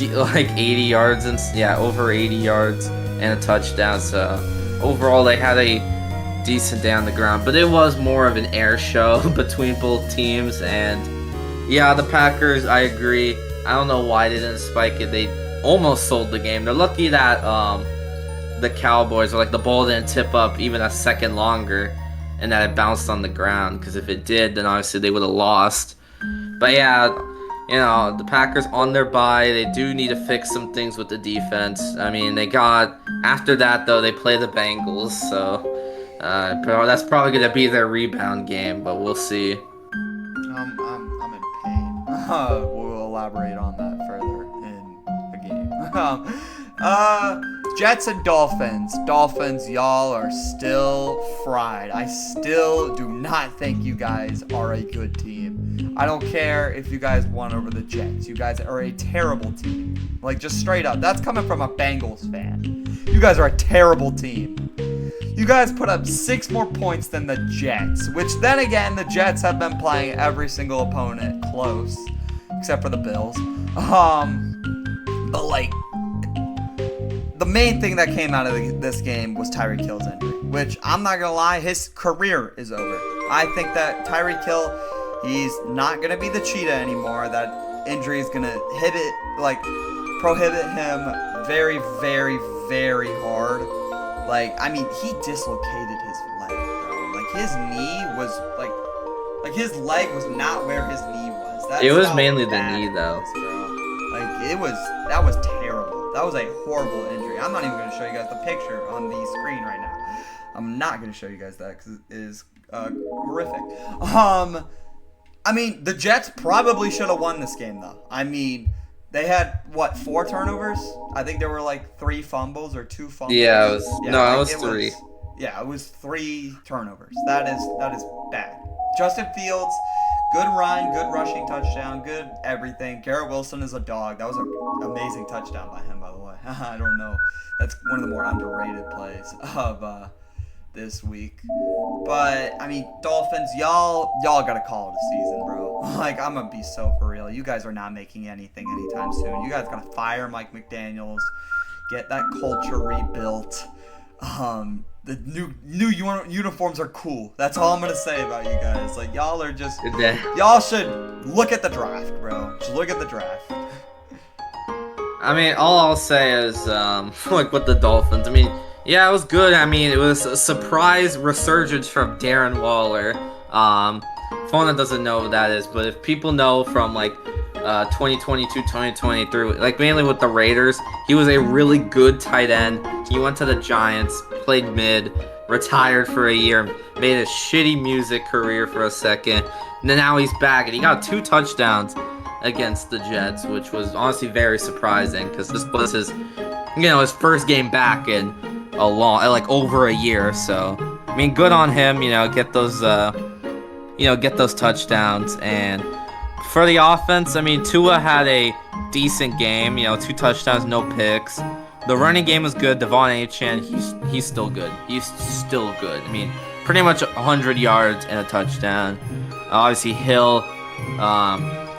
80 yards and over 80 yards and a touchdown. So overall, they had a decent day on the ground, but it was more of an air show between both teams. And yeah, the Packers, I agree. I don't know why they didn't spike it. They almost sold the game. They're lucky that the Cowboys, or the ball didn't tip up even a second longer and that it bounced on the ground, because if it did, then obviously they would have lost. But yeah, the Packers on their bye, they do need to fix some things with the defense. I mean, after that though, they play the Bengals, so that's probably going to be their rebound game, but we'll see. I'm in pain. We'll elaborate on that further in the game. Jets and Dolphins. Dolphins, y'all are still fried. I still do not think you guys are a good team. I don't care if you guys won over the Jets. You guys are a terrible team. Just straight up. That's coming from a Bengals fan. You guys are a terrible team. You guys put up 6 more points than the Jets, which then again, the Jets have been playing every single opponent close, except for the Bills. But the main thing that came out of this game was Tyreek Hill's injury, which I'm not gonna lie, his career is over. I think that Tyreek Hill, he's not gonna be the cheetah anymore. That injury is gonna prohibit him very, very, very hard. I mean, he dislocated his leg, bro. His knee was, his leg was not where his knee was. It was mainly the knee, though. That was terrible. That was a horrible injury. I'm not even going to show you guys the picture on the screen right now. I'm not going to show you guys that because it is horrific. I mean, the Jets probably should have won this game, though. I mean, they had, 4 turnovers? I think there were 3 fumbles or 2 fumbles. Yeah, it was 3. It was 3 turnovers. That is bad. Justin Fields, good run, good rushing touchdown, good everything. Garrett Wilson is a dog. That was an amazing touchdown by him, by the way. I don't know. That's one of the more underrated plays of this week. But I mean, Dolphins, y'all gotta call it a season, bro. I'm gonna be so for real. You guys are not making anything anytime soon. You guys gotta fire Mike McDaniels, get that culture rebuilt. The new uniforms are cool. That's all I'm gonna say about you guys. Like y'all are just y'all should look at the draft, bro. Just look at the draft. I mean, all I'll say is, like with the Dolphins. I mean, yeah, it was good. I mean, it was a surprise resurgence from Darren Waller. Fauna doesn't know what that is, but if people know from like 2022, 2023, like mainly with the Raiders, he was a really good tight end. He went to the Giants, played mid, retired for a year, made a shitty music career for a second, and then now he's back and he got 2 touchdowns against the Jets, which was honestly very surprising because this was his first game back in like over a year. So I mean, good on him. Get those touchdowns. And for the offense, I mean, Tua had a decent game. 2 touchdowns, no picks. The running game was good. Devon Achane, he's still good. He's still good. I mean, pretty much 100 yards and a touchdown. Obviously, Hill.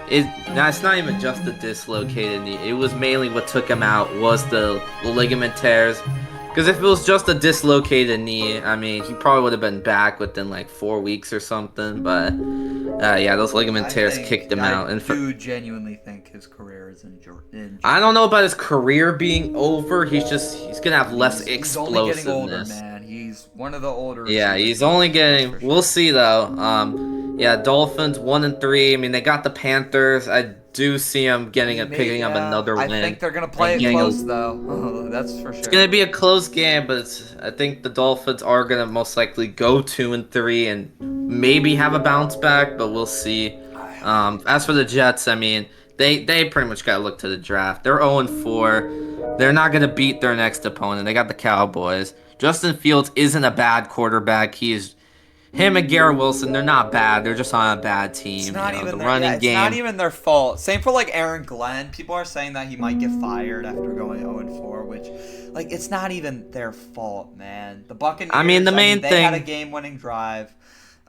It's not even just the dislocated knee. It was mainly what took him out was the ligament tears. Because if it was just a dislocated knee, I mean, he probably would have been back within like 4 weeks or something. But yeah, those ligament tears kicked him out. And I do genuinely think his career is in jeopardy. I don't know about his career being over. He's gonna have less explosiveness. He's only getting older, man. He's one of the older. Yeah, he's only getting. We'll see though. Yeah, Dolphins 1-3. I mean, they got the Panthers. I do see them picking up another win. I think they're gonna play it close though. That's for sure. It's gonna be a close game, but I think the Dolphins are gonna most likely go 2-3 and maybe have a bounce back, but we'll see. As for the Jets, I mean, they pretty much gotta look to the draft. They're 0-4. They're not gonna beat their next opponent. They got the Cowboys. Justin Fields isn't a bad quarterback. Him and Garrett Wilson, they're not bad. They're just on a bad team. It's not even it's not even their fault. Same for like Aaron Glenn. People are saying that he might get fired after going 0-4, which, like, it's not even their fault, man. The Buccaneers. I mean, they had a game-winning drive.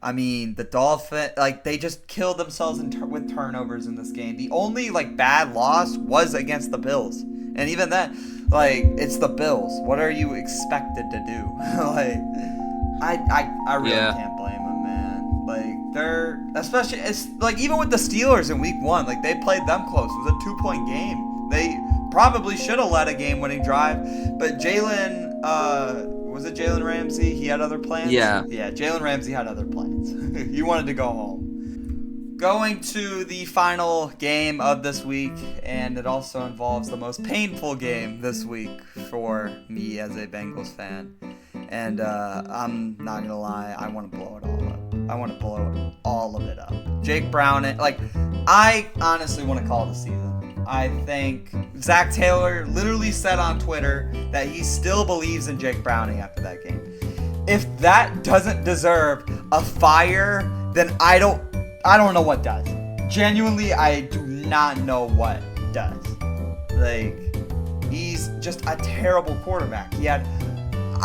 I mean, the Dolphins, like, they just killed themselves with turnovers in this game. The only like bad loss was against the Bills, and even then, like, it's the Bills. What are you expected to do? Like. I really can't blame them, man. Like, they're, especially, it's like, even with the Steelers in week 1, like, they played them close. It was a 2-point game. They probably should have led a game-winning drive, but was it Jalen Ramsey? He had other plans? Yeah, Jalen Ramsey had other plans. He wanted to go home. Going to the final game of this week, and it also involves the most painful game this week for me as a Bengals fan. And I'm not gonna lie, I want to blow it all up. I want to blow all of it up. Jake Browning, like, I honestly want to call it a season. I think Zach Taylor literally said on Twitter that he still believes in Jake Browning after that game. If that doesn't deserve a fire, then I don't know what does. Genuinely, I do not know what does. Like, he's just a terrible quarterback.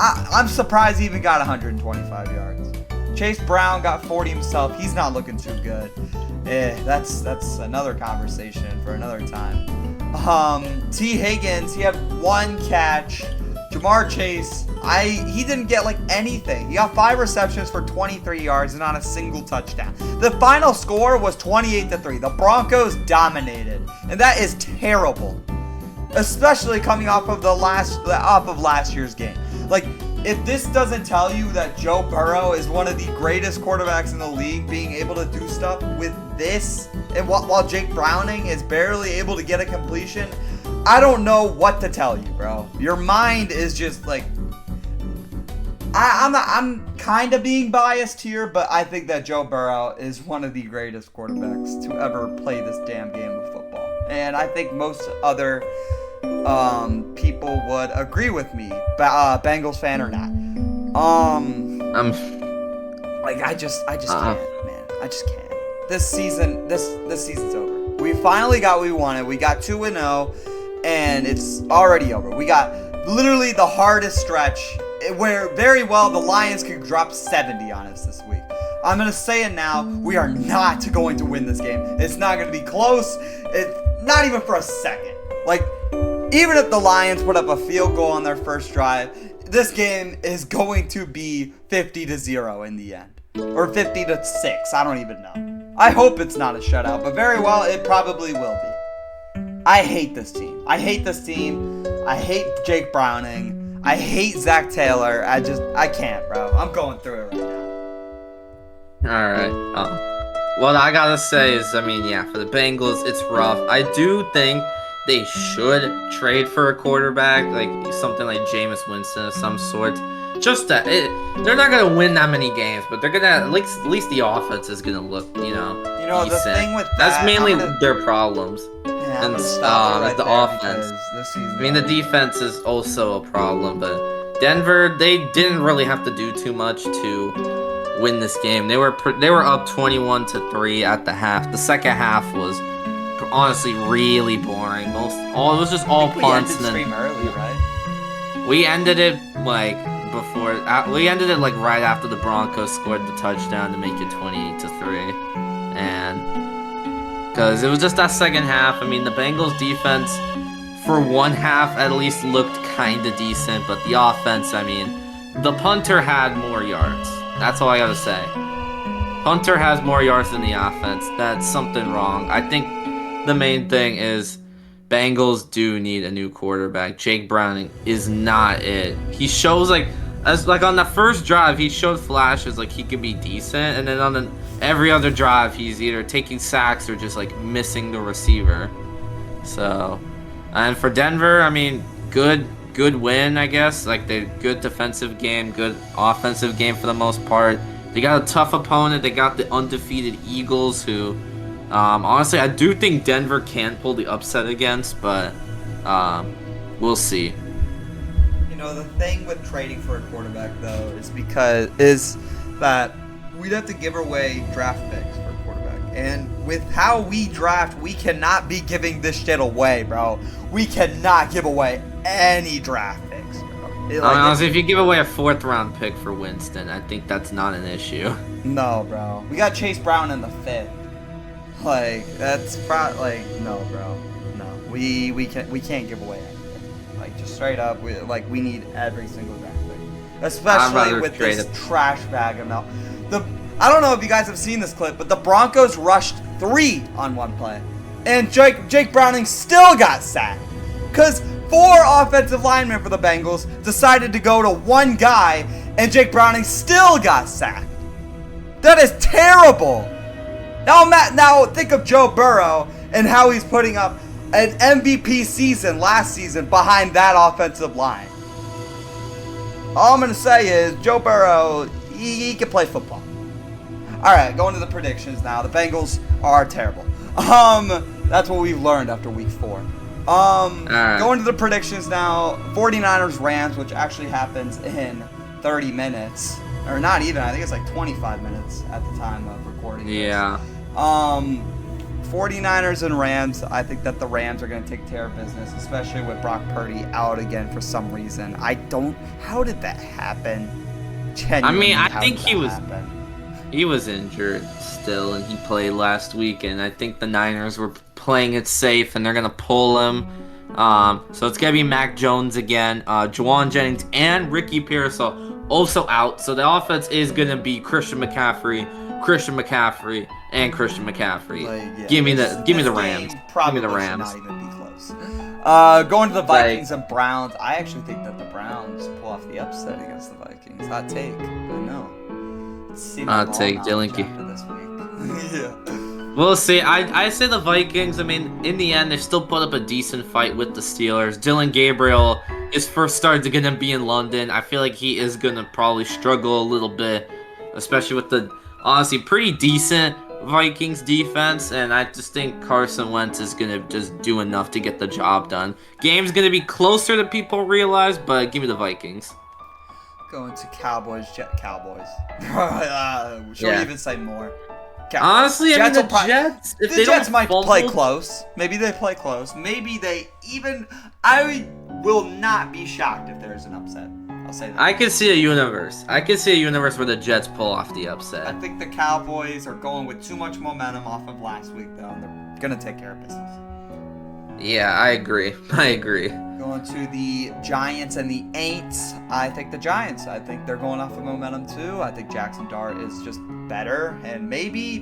I'm surprised he even got 125 yards. Chase Brown got 40 himself. He's not looking too good. That's another conversation for another time. T. Higgins, he had 1 catch. Jamar Chase, he didn't get like anything. He got 5 receptions for 23 yards and not a single touchdown. The final score was 28-3. The Broncos dominated, and that is terrible, especially coming off of last year's game. Like, if this doesn't tell you that Joe Burrow is one of the greatest quarterbacks in the league, being able to do stuff with this, and while Jake Browning is barely able to get a completion, I don't know what to tell you, bro. Your mind is just like, I'm kind of being biased here, but I think that Joe Burrow is one of the greatest quarterbacks to ever play this damn game of football, and I think most other people would agree with me, Bengals fan or not. Like, I just can't, man. I just can't. This season's over. We finally got what we wanted. We got 2-0, and it's already over. We got literally the hardest stretch where very well the Lions could drop 70 on us this week. I'm going to say it now. We are not going to win this game. It's not going to be close. It's not even for a second. Like, even if the Lions put up a field goal on their first drive, this game is going to be 50-0 in the end. Or 50-6. I don't even know. I hope it's not a shutout, but very well, it probably will be. I hate this team. I hate Jake Browning. I hate Zach Taylor. I can't, bro. I'm going through it right now. Alright. What I gotta say is, I mean, yeah, for the Bengals, it's rough. I do think they should trade for a quarterback, like something like Jameis Winston of some sort. Just that they're not gonna win that many games, but they're gonna at least the offense is gonna look, decent. The thing with that's mainly their problems. Yeah, and the offense. I mean, the defense is also a problem, but Denver, they didn't really have to do too much to win this game. They were up 21-3 at the half. The second half was honestly really boring. It was just all punts. We ended stream early, right? We ended it like right after the Broncos scored the touchdown to make it 28-3, and because it was just that second half. I mean, the Bengals defense for one half at least looked kind of decent, but the offense, I mean, the punter had more yards. That's all I gotta say. Punter has more yards than the offense. That's something wrong. I think the main thing is Bengals do need a new quarterback. Jake Browning is not it. He shows on the first drive, he showed flashes like he could be decent, and then on every other drive, he's either taking sacks or just like missing the receiver. So, and for Denver, I mean, good win, I guess. Like, they good defensive game, good offensive game for the most part. They got a tough opponent. They got the undefeated Eagles, who honestly, I do think Denver can pull the upset against, but we'll see. The thing with trading for a quarterback, though, is that we'd have to give away draft picks for a quarterback. And with how we draft, we cannot be giving this shit away, bro. We cannot give away any draft picks, bro. Honestly, if you give away a 4th-round pick for Winston, I think that's not an issue. No, bro. We got Chase Brown in the 5th. No, bro. No. We can't give away anything. Just straight up, we need every single draft pick. Especially with this trash bag amount. I don't know if you guys have seen this clip, but the Broncos rushed 3 on one play. And Jake Browning still got sacked. Because 4 offensive linemen for the Bengals decided to go to one guy, and Jake Browning still got sacked. That is terrible. Now think of Joe Burrow and how he's putting up an MVP season last season behind that offensive line. All I'm going to say is Joe Burrow, he can play football. All right, going to the predictions now. The Bengals are terrible. That's what we've learned after week 4. Going to the predictions now. 49ers Rams, which actually happens in 30 minutes. Or not even, I think it's like 25 minutes at the time of recording this. Yeah. 49ers and Rams, I think that the Rams are going to take care of business, especially with Brock Purdy out again for some reason. How did that happen? Genuinely, I think he was injured still, and he played last week, and I think the Niners were playing it safe, and they're going to pull him. So it's going to be Mac Jones again, Juwan Jennings, and Ricky Pearsall also out. So the offense is going to be Christian McCaffrey, and Christian McCaffrey. Give me the Rams. Give me the Rams. Not even be close. Going to the Vikings and Browns. I actually think that the Browns pull off the upset against the Vikings. Hot take, but no. Hot take, Dylan. Yeah. We'll see. I say the Vikings. I mean, in the end, they still put up a decent fight with the Steelers. Dylan Gabriel, his first start is gonna be in London. I feel like he is gonna probably struggle a little bit, especially with the honestly pretty decent Vikings defense, and I just think Carson Wentz is gonna just do enough to get the job done. Game's gonna be closer than people realize, but give me the Vikings. Going to Cowboys. Should we even say more? Honestly, I mean, the Jets. If the Jets might play close. Maybe they play close. Maybe they even. I will not be shocked if there is an upset. I'll say that. I can see a universe. Where the Jets pull off the upset. I think the Cowboys are going with too much momentum off of last week, though, and they're gonna take care of business. Yeah, I agree. Going Going to the Giants and the Aints. I think the Giants. I think they're going off of momentum too. I think Jackson Dart is just better, and maybe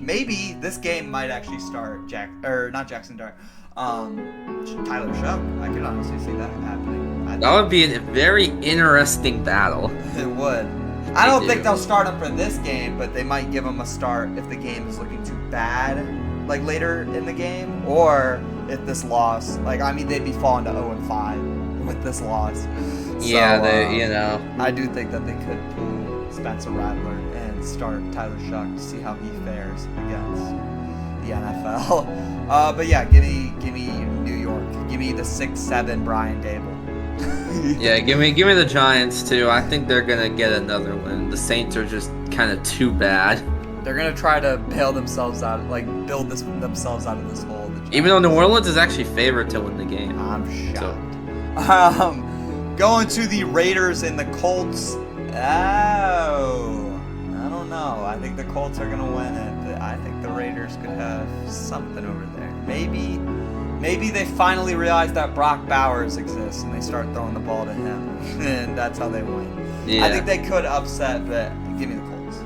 this game might actually start not Jackson Dart. Tyler Shuck. I could honestly see that happening. That would be a very interesting battle. It would. I don't think they'll start him for this game, but they might give him a start if the game is looking too bad, like later in the game, or if this loss, they'd be falling to 0-5 with this loss. Yeah, so, I do think that they could pull Spencer Rattler and start Tyler Shuck to see how he fares against the NFL. But yeah, give me New York. Give me the 6-7 Brian Dable. Yeah, give me the Giants too. I think they're gonna get another win. The Saints are just kind of too bad. They're gonna try to build themselves out of this hole. Even though New Orleans is actually favored to win the game. I'm shocked. So. Going to the Raiders and the Colts. Oh, I don't know. I think the Colts are gonna win it. But I think the Raiders could have something over there. Maybe they finally realize that Brock Bowers exists and they start throwing the ball to him, and that's how they win. Yeah. I think they could upset, but give me the Colts.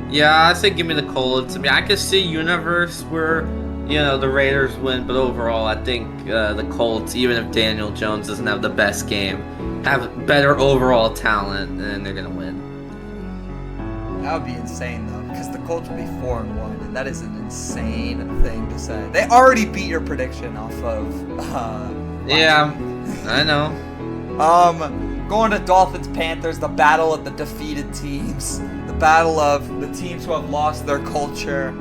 Yeah, I say give me the Colts. I mean, I could see universe where, the Raiders win, but overall, I think the Colts, even if Daniel Jones doesn't have the best game, have better overall talent, and they're gonna win. That would be insane, though, because the Colts would be 4-1, and that is an insane thing to say. They already beat your prediction off of. Yeah, I know. Going to Dolphins Panthers, the battle of the defeated teams, the battle of the teams who have lost their culture.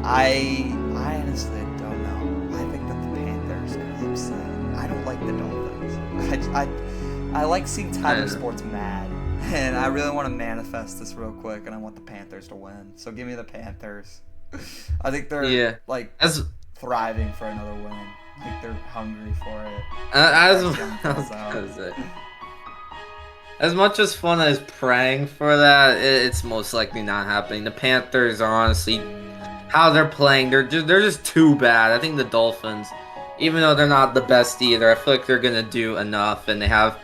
I honestly don't know. I think that the Panthers could upset. I don't like the Dolphins. I like seeing Tyler Sports mad. And I really want to manifest this real quick, and I want the Panthers to win. So give me the Panthers. I think they're thriving for another win. Like they're hungry for it. As much as fun as praying for that, it's most likely not happening. The Panthers are honestly how they're playing. They're just too bad. I think the Dolphins, even though they're not the best either, I feel like they're gonna do enough, and they have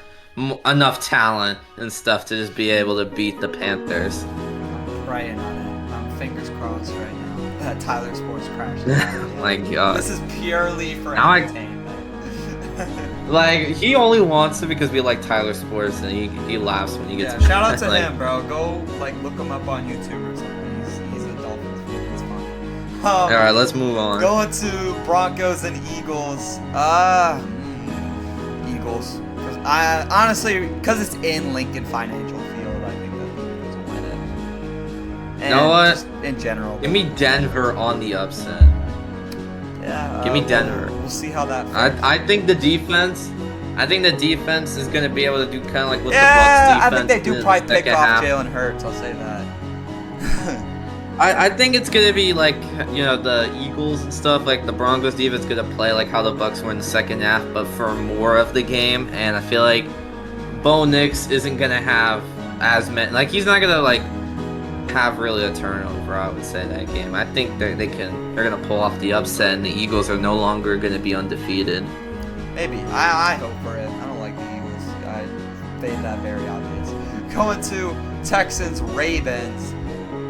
enough talent and stuff to just be able to beat the Panthers. I'm praying on it. I'm fingers crossed right now that Tyler Sports crashes out. My God. This is purely for entertainment. He only wants it because we like Tyler Sports, and he laughs when he gets. Yeah, shout out to him, bro. Go look him up on YouTube or something. He's a Dolphins fan. It's fun. All right, let's move on. Going to Broncos and Eagles. Eagles. Honestly, because it's in Lincoln Financial Field, I think that the Eagles will win it. And you know what? Just in general. Give me Denver on the upset. Yeah. Give me Denver. We'll see how that fares. I think the defense is going to be able to do kind of like what the Bucs defense. I think they do probably pick off Jalen Hurts. I'll say that. I think it's going to be like, the Eagles and stuff, like the Broncos defense going to play like how the Bucs were in the second half, but for more of the game. And I feel like Bo Nix isn't going to have as many, he's not going to have really a turnover, I would say, that game. I think they're going to pull off the upset, and the Eagles are no longer going to be undefeated. Maybe. I hope for it. I don't like the Eagles. I made that very obvious. Going to Texans Ravens.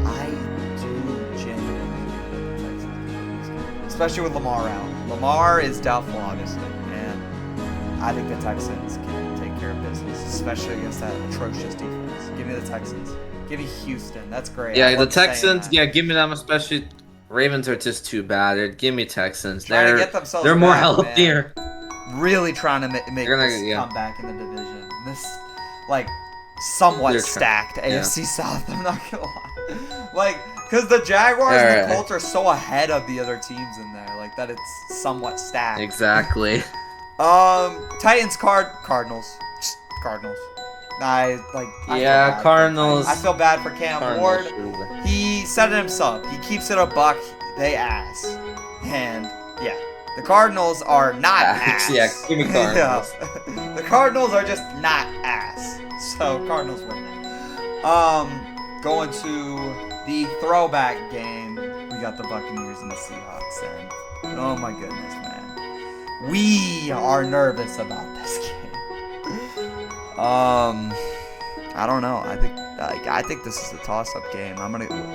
I do genuinely think the Texans, especially with Lamar out. Lamar is doubtful, obviously, and I think the Texans can take care of business, especially against that atrocious defense. Give me the Texans. Give me Houston. That's great. Yeah, the Texans. Yeah, give me them. Especially Ravens are just too bad. Give me Texans. Trying to get themselves they're more back, healthier. Man. Really trying to make this comeback in the division. This somewhat stacked AFC South. I'm not gonna lie. Because the Jaguars and the Colts are so ahead of the other teams in there, that it's somewhat stacked. Exactly. Titans, Cardinals. Cardinals. I feel bad for Cam Ward. He said it himself. He keeps it a buck. They ass. And yeah, the Cardinals are not ass. Yeah, give me Cardinals. The Cardinals are just not ass. So Cardinals win that. Going to the throwback game, we got the Buccaneers and the Seahawks. And oh my goodness, man. We are nervous about this game. I don't know. I think this is a toss-up game.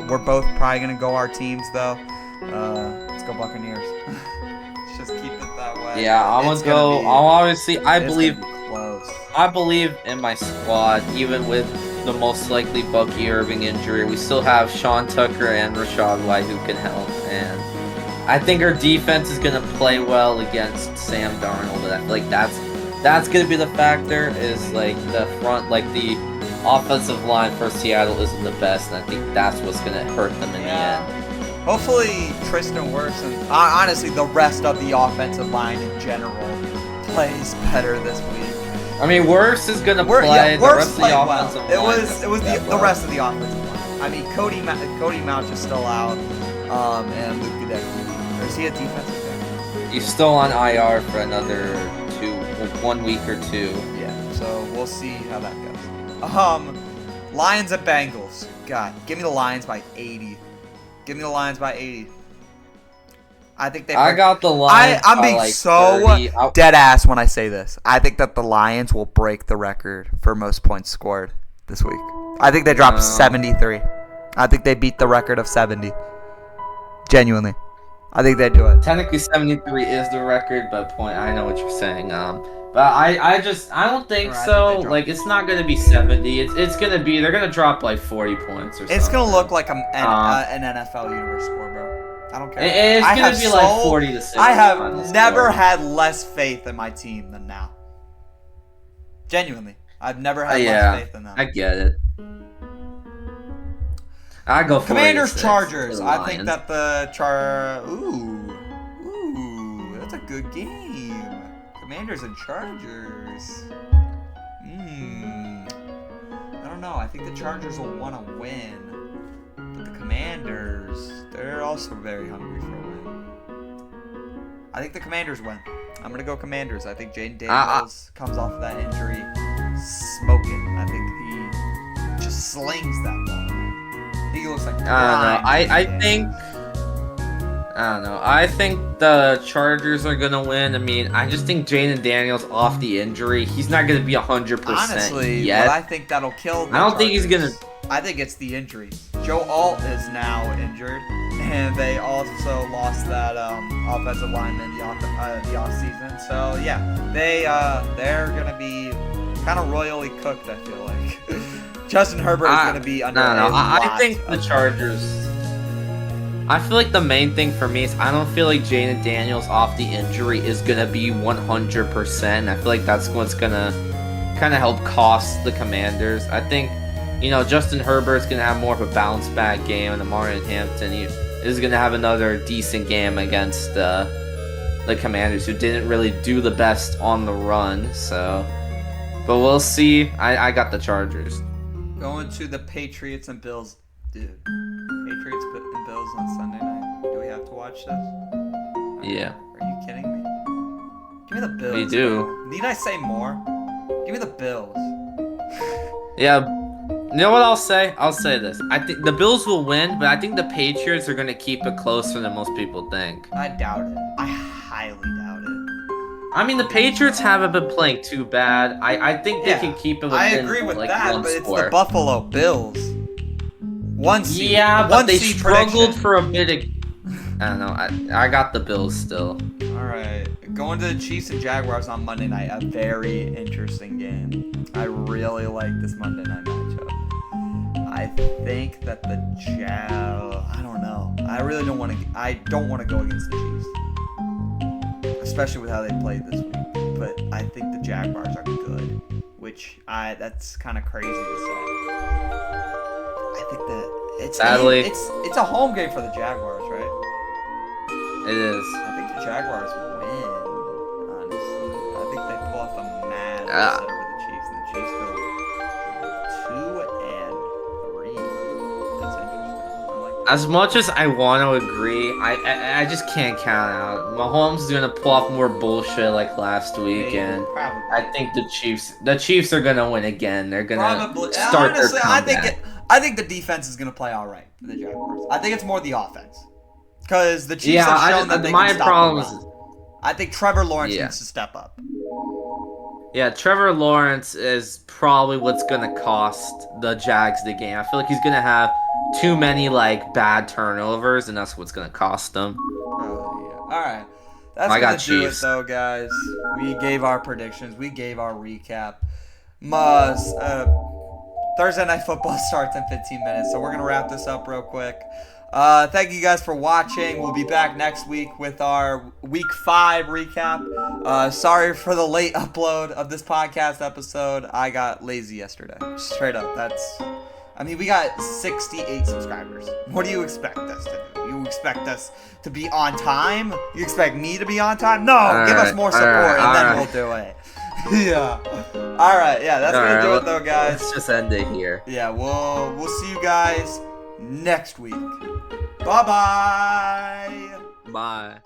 We're both probably gonna go our teams though. Let's go Buccaneers. Let's just keep it that way. Yeah, I'm gonna go. I'll obviously. I believe. It's gonna be close. I believe in my squad, even with the most likely Bucky Irving injury. We still have Sean Tucker and Rashad White who can help, and I think our defense is gonna play well against Sam Darnold. And I feel like that's gonna be the factor. Is like the front, like the offensive line for Seattle isn't the best, and I think that's what's gonna hurt them in the end. Hopefully Tristan Wirfs and honestly the rest of the offensive line in general plays better this week. I mean, Wirfs is gonna play. Yeah, the rest of the well. offensive It line was the rest of the offensive line. I mean, Cody Mouch is still out, and Luke Goedeke. Or is he a defensive guy? He's still on IR for another 1 week or 2. Yeah, so we'll see how that goes. Lions and Bengals. God, give me the Lions by 80. Give me the Lions by 80. I think they. I got the Lions. I'm being like so 30. dead ass when I say this. I think that the Lions will break the record for most points scored this week. I think they dropped 73. I think they beat the record of 70. Genuinely, I think they do it. Technically, 73 is the record, but I know what you're saying. But I don't think so. Like, it's not gonna be 70. It's gonna be, they're gonna drop like 40 points or something. It's gonna look like an NFL universe score, bro. I don't care. It's gonna be like 40 to 60. I have never had less faith in my team than now. Genuinely, I've never had less faith in them. I get it. I go for Commanders Chargers. I think that the Ooh, that's a good game. Commanders and Chargers. I don't know. I think the Chargers will want to win. But the Commanders, they're also very hungry for a win. I think the Commanders win. I'm going to go Commanders. I think Jaden Daniels comes off of that injury smoking. I think he just slings that ball. He looks like I don't know. I think the Chargers are gonna win. I mean, I just think Jaden Daniels off the injury. He's not gonna be 100% honestly yet. But I think that'll kill the I don't Chargers. think he's gonna. I think it's the injury. Joe Alt is now injured, and they also lost that offensive lineman the off season. So yeah, they're gonna be kind of royally cooked. I feel like Justin Herbert is gonna be under. I think the Chargers. I feel like the main thing for me is I don't feel like Jaden Daniels off the injury is gonna be 100%. I feel like that's what's gonna kind of help cost the Commanders. I think, Justin Herbert's gonna have more of a bounce back game, and Amarian Hampton is gonna have another decent game against the Commanders, who didn't really do the best on the run. So, but we'll see. I got the Chargers. Going to the Patriots and Bills, dude. Patriots and Bills on Sunday night. Do we have to watch this? Yeah. Are you kidding me? Give me the Bills. We do. Bro. Need I say more? Give me the Bills. Yeah. You know what I'll say? I'll say this. I think the Bills will win, but I think the Patriots are going to keep it closer than most people think. I doubt it. I highly doubt it. I mean, the Patriots haven't been playing too bad. I think they can keep it within, I agree with that, but score. It's the Buffalo Bills. One seed. Yeah, but they struggled prediction. for a bit of... I don't know. I got the Bills still. All right. Going to the Chiefs and Jaguars on Monday night. A very interesting game. I really like this Monday night matchup. I think that the I don't know. I really don't want to. I don't want to go against the Chiefs, especially with how they played this week. But I think the Jaguars are good, which that's kind of crazy to say. I think that it's a home game for the Jaguars, right? It is. I think the Jaguars win. Honestly, I think they pull off a mad upset over the Chiefs, and the Chiefs go 2-3. That's interesting. I like that. As much as I want to agree, I just can't count out. Mahomes is gonna pull off more bullshit like last week, and Probably. I think the Chiefs are gonna win again. They're gonna start Honestly, their comeback. I think the defense is gonna play all right for the Jaguars. I think it's more the offense, because the Chiefs have shown that they can stop the run. I think Trevor Lawrence Yeah. needs to step up. Yeah, Trevor Lawrence is probably what's gonna cost the Jags the game. I feel like he's gonna have too many like bad turnovers, and that's what's gonna cost them. Oh, yeah. All right. That's I going got to do it, Chiefs. though, guys. We gave our predictions. We gave our recap. Must, Thursday Night Football starts in 15 minutes, so we're going to wrap this up real quick. Thank you guys for watching. We'll be back next week with our Week 5 recap. Sorry for the late upload of this podcast episode. I got lazy yesterday. Straight up. We got 68 subscribers. What do you expect us to do? You expect us to be on time? You expect me to be on time? No, give us more support and then we'll do it. Yeah. All right. Yeah, that's going to do it, though, guys. Let's just end it here. Yeah, we'll see you guys next week. Bye-bye. Bye.